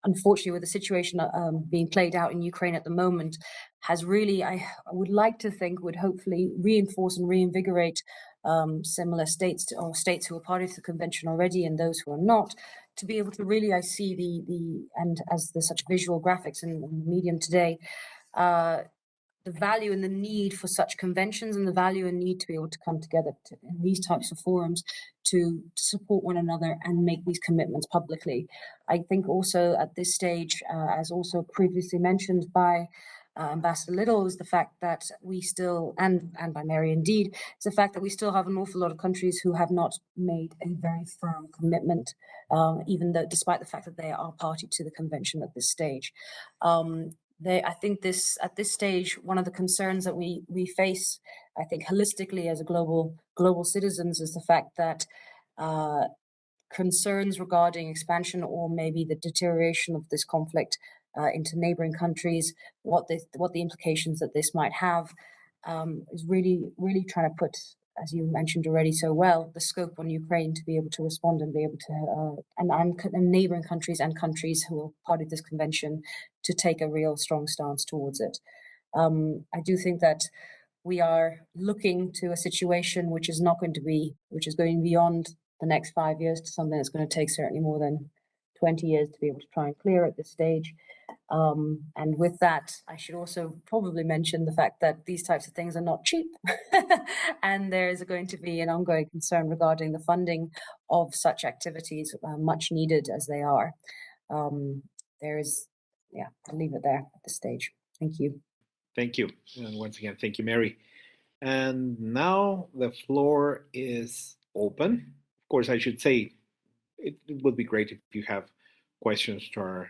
unfortunately, with the situation being played out in Ukraine at the moment, has really, I would like to think, would hopefully reinforce and reinvigorate similar states or states who are party to the convention already and those who are not, to be able to really, I see and as there's such visual graphics in the medium today, the value and the need for such conventions, and the value and need to be able to come together in these types of forums to support one another and make these commitments publicly. I think also at this stage, as also previously mentioned by Ambassador Liddle, is the fact that we still, and by Mary indeed, is the fact that we still have an awful lot of countries who have not made a very firm commitment, even though, despite the fact that they are party to the convention at this stage. I think at this stage, one of the concerns that we face, I think holistically as a global citizens, is the fact that concerns regarding expansion or maybe the deterioration of this conflict into neighboring countries, what the implications that this might have, is really trying to put, as you mentioned already so well, the scope on Ukraine to be able to respond and be able to, and neighboring countries and countries who are part of this convention to take a real strong stance towards it. I do think that we are looking to a situation which is going beyond the next 5 years to something that's going to take certainly more than 20 years to be able to try and clear at this stage. And with that, I should also probably mention the fact that these types of things are not cheap. And there is going to be an ongoing concern regarding the funding of such activities, much needed as they are. I'll leave it there at this stage. Thank you. Thank you. And once again, thank you, Mary. And now the floor is open. Of course, I should say it would be great if you have questions to our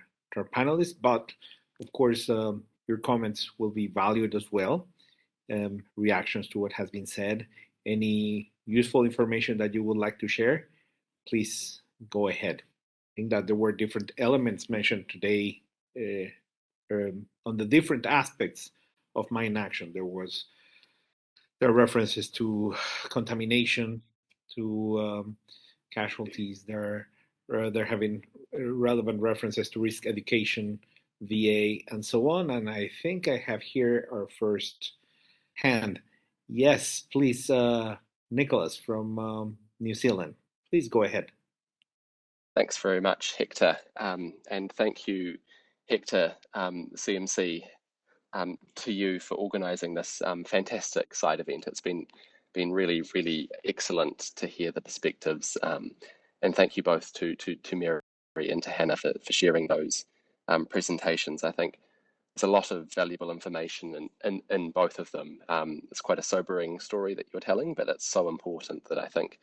panelists, but of course, your comments will be valued as well. Reactions to what has been said, any useful information that you would like to share, please go ahead. I think that there were different elements mentioned today on the different aspects of mine action. There are references to contamination, to casualties. They're having relevant references to risk education, VA, and so on. And I think I have here our first hand. Yes, please, Nicholas from New Zealand. Please go ahead. Thanks very much, Hector. And thank you, Hector, CMC, to you for organising this fantastic side event. It's been really, really excellent to hear the perspectives. And thank you both to Mary and to Hannah for sharing those presentations. I think there's a lot of valuable information in both of them. It's quite a sobering story that you're telling, but it's so important that I think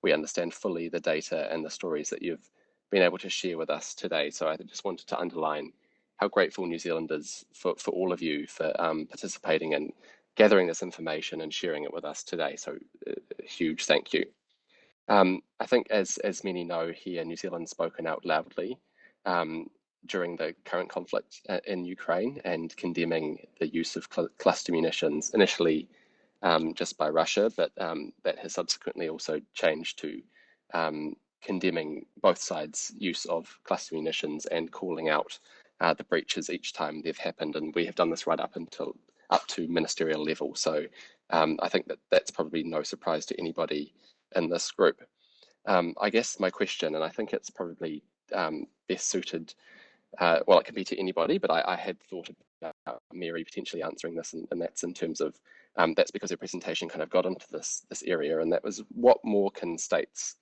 we understand fully the data and the stories that you've been able to share with us today. So I just wanted to underline how grateful New Zealand is for all of you for participating and gathering this information and sharing it with us today. So a huge thank you. I think as many know here, New Zealand's spoken out loudly during the current conflict in Ukraine and condemning the use of cluster munitions, initially just by Russia, but that has subsequently also changed to condemning both sides' use of cluster munitions and calling out the breaches each time they've happened. And we have done this right up to ministerial level. So I think that's probably no surprise to anybody in this group. I guess my question, and I think it's probably best suited, well, it can be to anybody, but I had thought about Mary potentially answering this, and that's in terms of, that's because her presentation kind of got into this area, and that was what more can states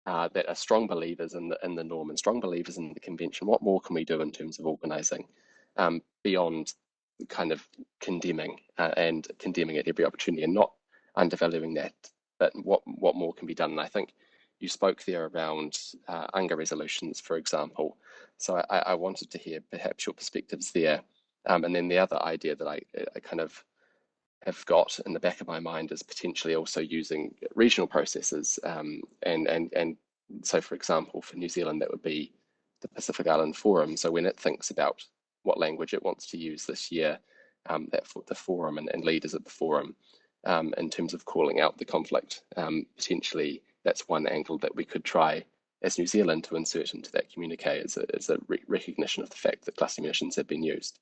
that are strong believers in the norm and strong believers in the convention, what more can we do in terms of organising beyond kind of condemning and condemning at every opportunity and not undervaluing that, but what more can be done? And I think you spoke there around UNGA resolutions, for example. So I wanted to hear perhaps your perspectives there. And then the other idea that I kind of have got in the back of my mind is potentially also using regional processes. And so, for example, for New Zealand, that would be the Pacific Island Forum. So when it thinks about what language it wants to use this year, that for the forum and leaders at the forum, in terms of calling out the conflict, potentially that's one angle that we could try as New Zealand to insert into that communique as a recognition of the fact that cluster munitions have been used.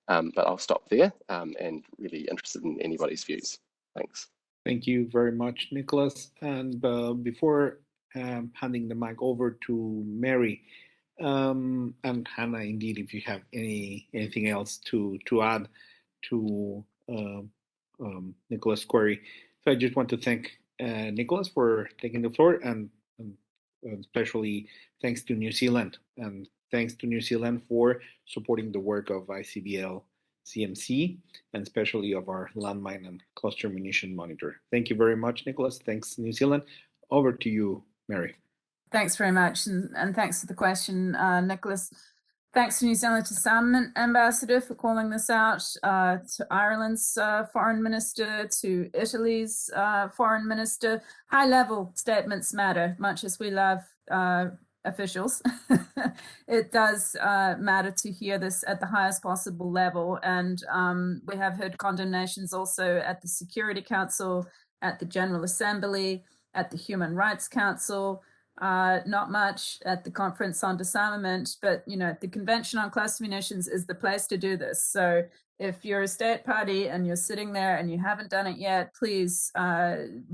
But I'll stop there and really interested in anybody's views. Thanks. Thank you very much, Nicholas. And before handing the mic over to Mary, and Hannah, indeed, if you have anything else to add to Nicholas' query. So I just want to thank Nicholas for taking the floor, and especially thanks to New Zealand, and thanks to New Zealand for supporting the work of ICBL CMC, and especially of our landmine and cluster munition monitor. Thank you very much, Nicholas. Thanks, New Zealand. Over to you, Mary. Thanks very much, and thanks for the question, Nicholas. Thanks to New Zealand, to Sam Ambassador for calling this out, to Ireland's Foreign Minister, to Italy's Foreign Minister. High-level statements matter, much as we love officials. It does matter to hear this at the highest possible level, and we have heard condemnations also at the Security Council, at the General Assembly, at the Human Rights Council. Not much at the Conference on Disarmament, but the Convention on Cluster Munitions is the place to do this. So if you're a state party and you're sitting there and you haven't done it yet, please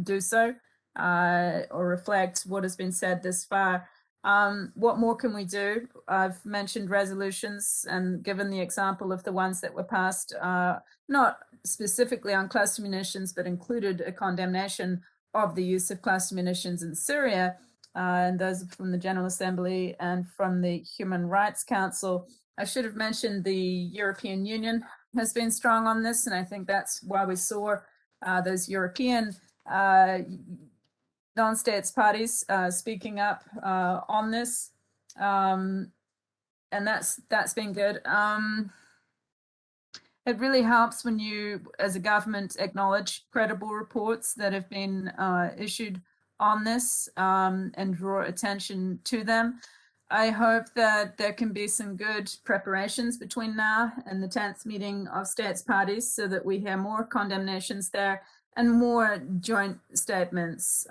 do so or reflect what has been said this far. What more can we do? I've mentioned resolutions and given the example of the ones that were passed, not specifically on cluster munitions, but included a condemnation of the use of cluster munitions in Syria. And those from the General Assembly and from the Human Rights Council. I should have mentioned the European Union has been strong on this, and I think that's why we saw those European non-states parties speaking up on this, and that's been good. It really helps when you, as a government, acknowledge credible reports that have been issued on this and draw attention to them. I hope that there can be some good preparations between now and the 10th meeting of states parties so that we hear more condemnations there and more joint statements.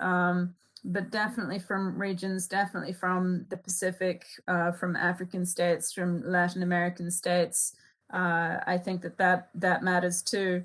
but definitely from regions, definitely from the Pacific, from African states, from Latin American states. I think that matters too.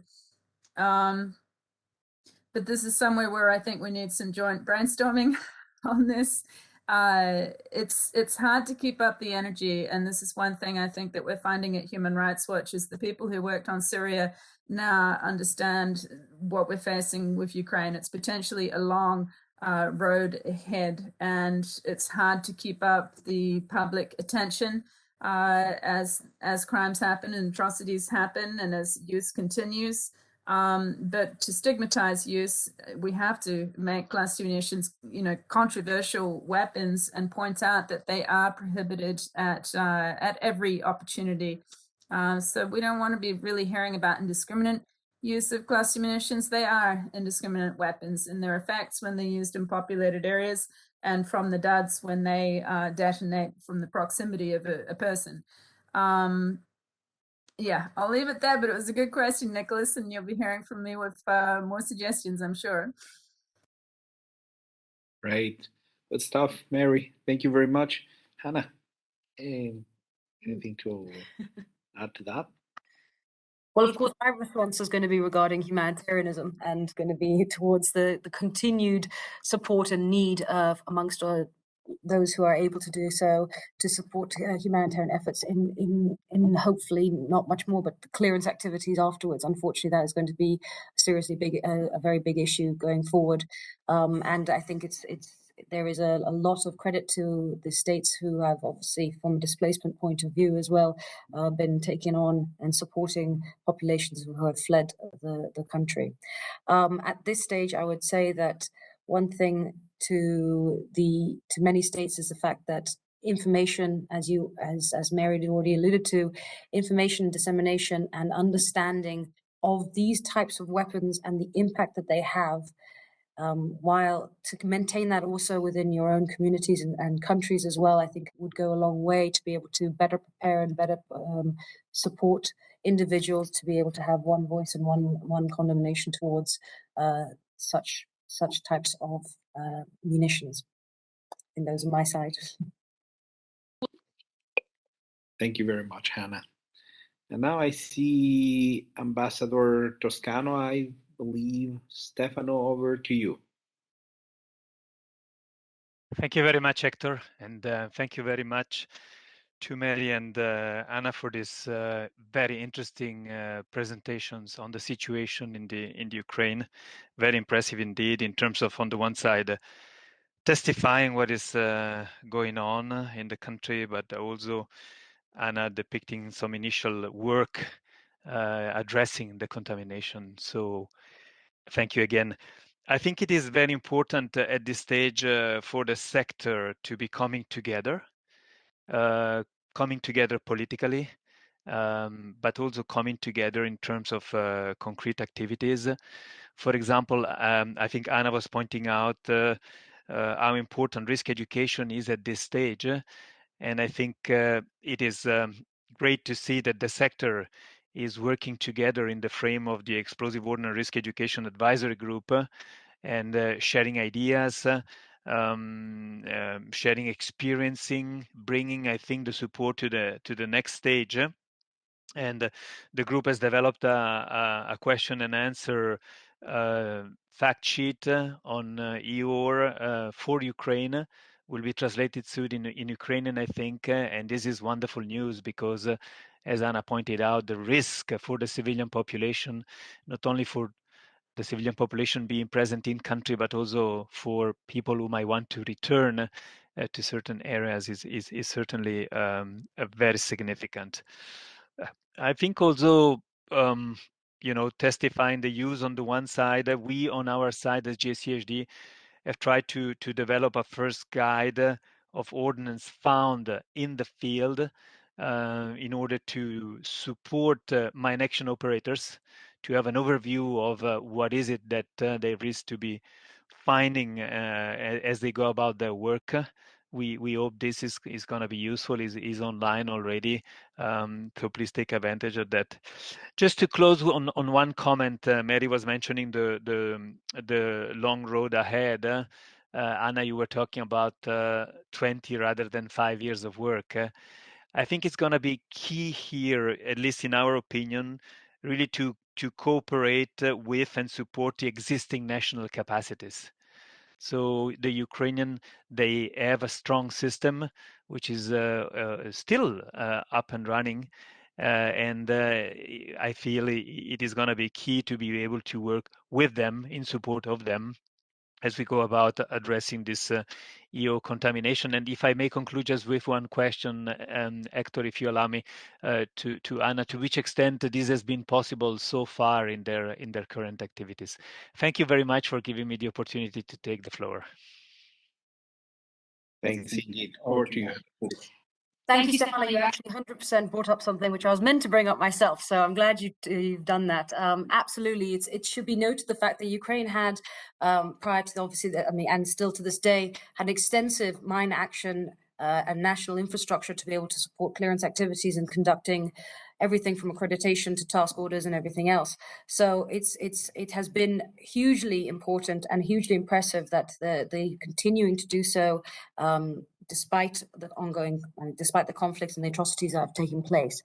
But this is somewhere where I think we need some joint brainstorming on this. It's hard to keep up the energy, and this is one thing I think that we're finding at Human Rights Watch is the people who worked on Syria now understand what we're facing with Ukraine. It's potentially a long road ahead, and it's hard to keep up the public attention as crimes happen and atrocities happen and as use continues. But to stigmatize use, we have to make cluster munitions, controversial weapons and point out that they are prohibited at every opportunity. So we don't want to be really hearing about indiscriminate use of cluster munitions. They are indiscriminate weapons in their effects when they're used in populated areas, and from the duds when they detonate from the proximity of a person. Yeah, I'll leave it there, but it was a good question, Nicholas, and you'll be hearing from me with more suggestions, I'm sure. Right. Good stuff, Mary. Thank you very much. Hannah, anything to add to that? Well, of course, my response is going to be regarding humanitarianism and going to be towards the continued support and need of amongst those who are able to do so to support humanitarian efforts in hopefully not much more, but the clearance activities afterwards. Unfortunately, that is going to be a very big issue going forward. And I think there is a lot of credit to the states who have, obviously, from a displacement point of view as well, been taking on and supporting populations who have fled the country. At this stage, I would say that one thing to many states is the fact that information, as Mary already alluded to, information dissemination and understanding of these types of weapons and the impact that they have, while to maintain that also within your own communities and countries as well, I think would go a long way to be able to better prepare and better support individuals to be able to have one voice and one condemnation towards such types of munitions. And those are my side. Thank you very much, Hannah. And now I see Ambassador Toscano. I believe, Stefano, over to you. Thank you very much, Hector, and thank you very much to Mary and Anna for this very interesting presentations on the situation in the Ukraine. Very impressive indeed, in terms of, on the one side, testifying what is going on in the country, but also Anna depicting some initial work addressing the contamination. So thank you again. I think it is very important at this stage for the sector to be coming together politically, but also coming together in terms of concrete activities. For example, I think Anna was pointing out how important risk education is at this stage. And I think it is great to see that the sector is working together in the frame of the Explosive Ordnance Risk Education Advisory Group and sharing ideas, sharing experiencing, bringing, I think, the support to the next stage. And the group has developed a question and answer fact sheet on EOR for Ukraine. Will be translated soon in Ukrainian, I think, and this is wonderful news because, as Anna pointed out, the risk for the civilian population, not only for the civilian population being present in country, but also for people who might want to return to certain areas is certainly very significant. I think also, testifying the use on the one side, we on our side as GSCHD have tried to develop a first guide of ordnance found in the field in order to support mine action operators to have an overview of what is it that they risk to be finding as they go about their work. We hope this is going to be useful, is online already, so please take advantage of that. Just to close on one comment, Mary was mentioning the long road ahead. Anna, you were talking about 20 rather than 5 years of work. I think it's going to be key here, at least in our opinion, really to cooperate with and support the existing national capacities. So the Ukrainian, they have a strong system which is still up and running. And I feel it is going to be key to be able to work with them, in support of them, as we go about addressing this EO contamination. And if I may conclude just with one question, Hector, if you allow me, to Anna, to which extent this has been possible so far in their current activities. Thank you very much for giving me the opportunity to take the floor. Thanks indeed. Over to you. Thank you, Stefano. You actually 100% brought up something which I was meant to bring up myself, so I'm glad you've done that. Absolutely, it should be noted the fact that Ukraine had, prior to obviously, and still to this day, had extensive mine action and national infrastructure to be able to support clearance activities and conducting everything from accreditation to task orders and everything else. So it has been hugely important and hugely impressive that they're continuing to do so. Despite the conflicts and the atrocities that have taken place.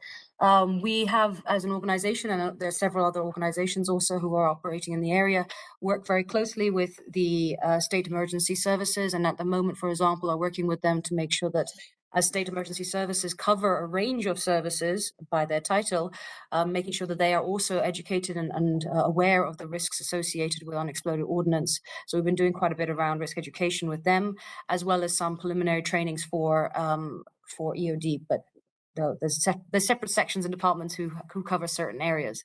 We have, as an organization, and there are several other organizations also who are operating in the area, work very closely with the state emergency services, and at the moment, for example, are working with them to make sure that as state emergency services cover a range of services by their title, making sure that they are also educated and aware of the risks associated with unexploded ordnance. So we've been doing quite a bit around risk education with them, as well as some preliminary trainings for EOD, but there's separate sections and departments who cover certain areas.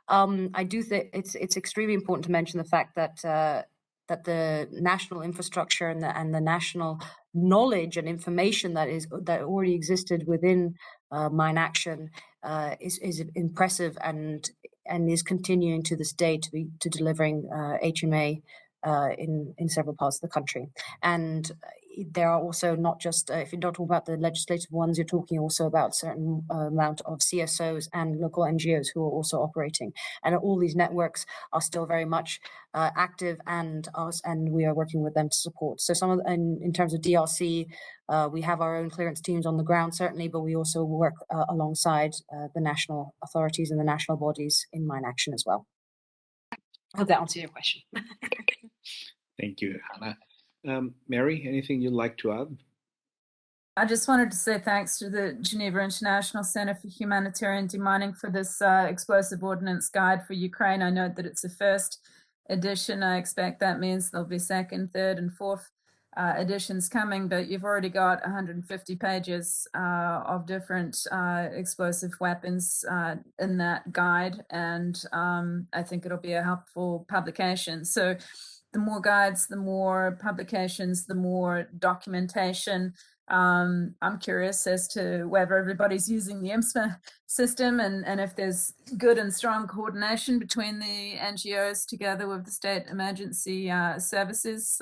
I do think it's extremely important to mention the fact that that the national infrastructure and the national knowledge and information that already existed within mine action is impressive and is continuing to this day to delivering HMA in several parts of the country. And there are also not just, if you're not talking about the legislative ones, you're talking also about a certain amount of CSOs and local NGOs who are also operating. And all these networks are still very much active, and we are working with them to support. So some of, in terms of DRC, we have our own clearance teams on the ground, certainly, but we also work alongside the national authorities and the national bodies in mine action as well. I hope that answers your question. Thank you, Hannah. Mary, anything you'd like to add? I just wanted to say thanks to the Geneva International Center for Humanitarian Demining for this explosive ordnance guide for Ukraine. I note that it's the first edition. I expect that means there'll be second, third, and fourth editions coming, but you've already got 150 pages of different explosive weapons in that guide, and I think it'll be a helpful publication. So the more guides, the more publications, the more documentation. I'm curious as to whether everybody's using the IMSPA system and if there's good and strong coordination between the NGOs together with the state emergency services.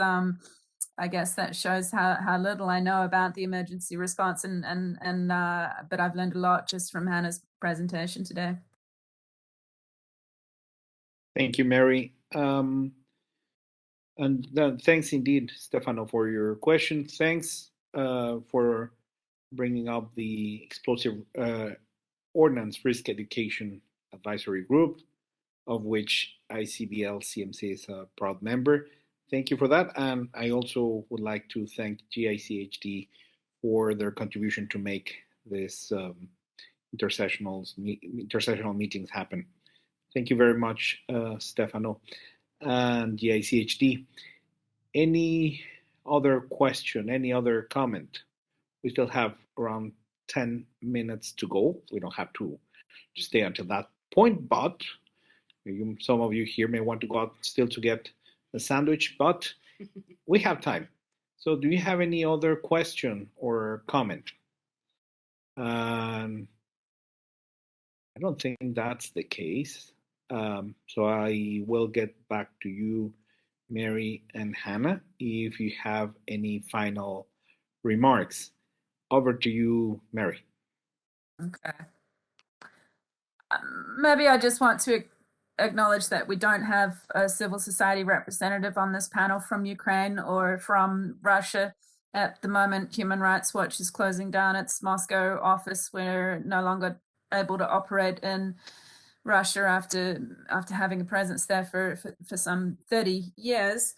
I guess that shows how little I know about the emergency response, but I've learned a lot just from Hannah's presentation today. Thank you, Mary. And thanks indeed, Stefano, for your question. Thanks for bringing up the Explosive Ordnance Risk Education Advisory Group, of which ICBL CMC is a proud member. Thank you for that. And I also would like to thank GICHD for their contribution to make this intersessional meetings happen. Thank you very much, Stefano and GICHD. Any other question, any other comment? We still have around 10 minutes to go. We don't have to stay until that point, but some of you here may want to go out still to get a sandwich, but we have time. So do you have any other question or comment? I don't think that's the case. So I will get back to you, Mary and Hannah, if you have any final remarks. Over to you, Mary. Okay. Maybe I just want to acknowledge that we don't have a civil society representative on this panel from Ukraine or from Russia. At the moment, Human Rights Watch is closing down its Moscow office. We're no longer able to operate in Russia after having a presence there for some 30 years.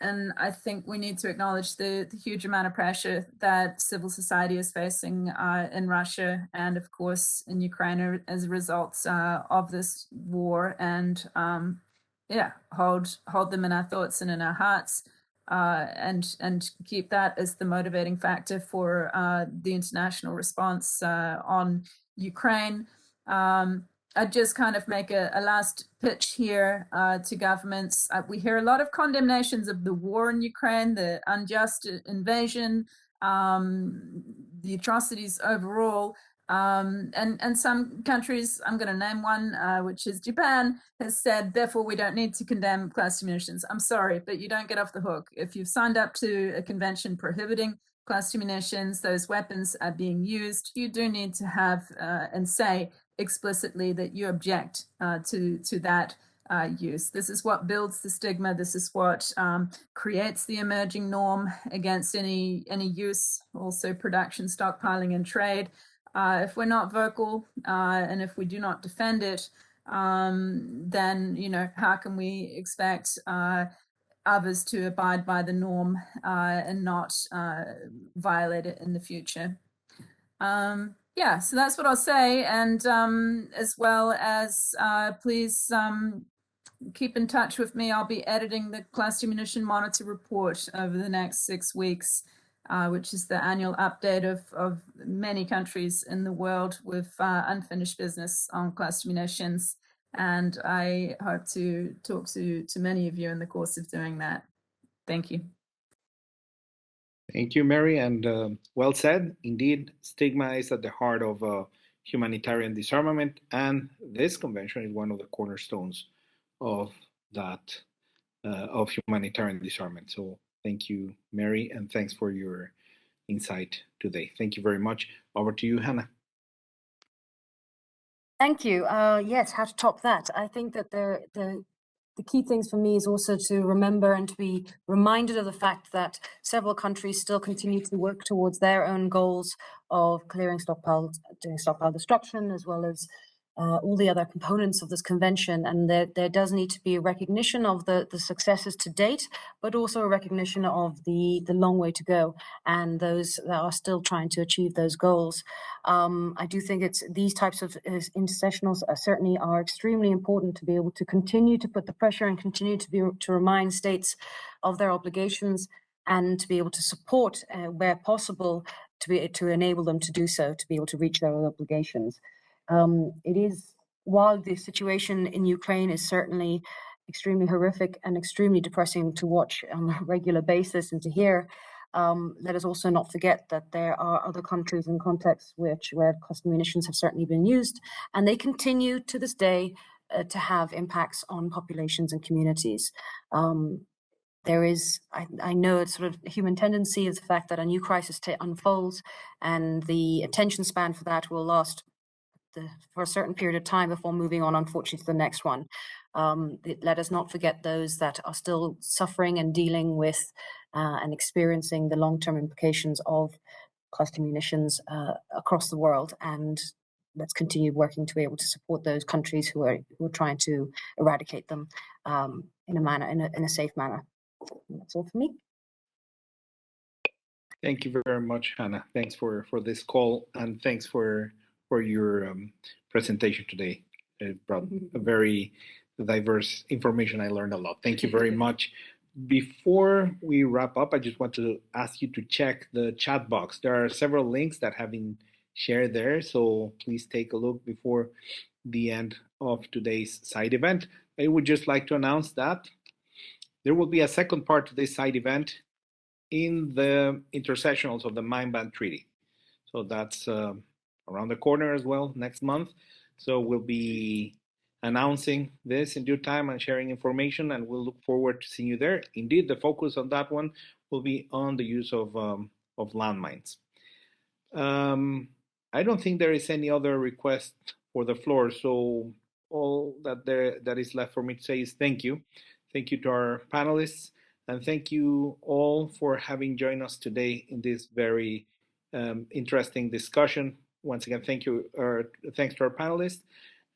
And I think we need to acknowledge the huge amount of pressure that civil society is facing in Russia and, of course, in Ukraine as a result of this war. And hold them in our thoughts and in our hearts, and keep that as the motivating factor for the international response on Ukraine. I'd just kind of make a last pitch here to governments. We hear a lot of condemnations of the war in Ukraine, the unjust invasion, the atrocities overall. And some countries, I'm going to name one, which is Japan, has said, therefore, we don't need to condemn cluster munitions. I'm sorry, but you don't get off the hook. If you've signed up to a convention prohibiting cluster munitions, those weapons are being used, you do need to have and say explicitly that you object to that use. This is what builds the stigma. This is what creates the emerging norm against any use, also production, stockpiling, and trade. If we're not vocal and if we do not defend it, then how can we expect others to abide by the norm and not violate it in the future? So that's what I'll say. And as well as please keep in touch with me. I'll be editing the Cluster Munition Monitor report over the next 6 weeks, which is the annual update of many countries in the world with unfinished business on cluster munitions. And I hope to talk to many of you in the course of doing that. Thank you. Thank you, Mary, and well said. Indeed, stigma is at the heart of humanitarian disarmament, and this convention is one of the cornerstones of that, of humanitarian disarmament. So thank you, Mary, and thanks for your insight today. Thank you very much. Over to you, Hannah. Thank you. Yes, how to top that? I think that the key things for me is also to remember and to be reminded of the fact that several countries still continue to work towards their own goals of clearing stockpiles, doing stockpile destruction, as well as all the other components of this convention. And there does need to be a recognition of the successes to date, but also a recognition of the long way to go and those that are still trying to achieve those goals. I do think these types of intersessionals certainly are extremely important to be able to continue to put the pressure and continue to remind states of their obligations and to be able to support where possible to enable them to do so, to be able to reach their obligations. It is, while the situation in Ukraine is certainly extremely horrific and extremely depressing to watch on a regular basis and to hear, let us also not forget that there are other countries and contexts where cluster munitions have certainly been used, and they continue to this day to have impacts on populations and communities. There is, I know it's sort of a human tendency of the fact that a new crisis unfolds and the attention span for that will last for a certain period of time before moving on, unfortunately, to the next one. Let us not forget those that are still suffering and dealing with and experiencing the long-term implications of cluster munitions across the world. And let's continue working to be able to support those countries who are trying to eradicate them in a safe manner. That's all for me. Thank you very much, Hannah. Thanks for this call, and thanks for your presentation today. It brought a very diverse information. I learned a lot. Thank you very much. Before we wrap up, I just want to ask you to check the chat box. There are several links that have been shared there, so please take a look before the end of today's side event. I would just like to announce that there will be a second part to this side event in the intersessionals of the Mine Ban Treaty. So that's around the corner as well next month. So we'll be announcing this in due time and sharing information, and we'll look forward to seeing you there. Indeed, the focus on that one will be on the use of landmines. I don't think there is any other request for the floor. So all that is left for me to say is thank you. Thank you to our panelists, and thank you all for having joined us today in this very interesting discussion. Once again, thanks to our panelists,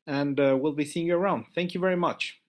and we'll be seeing you around. Thank you very much.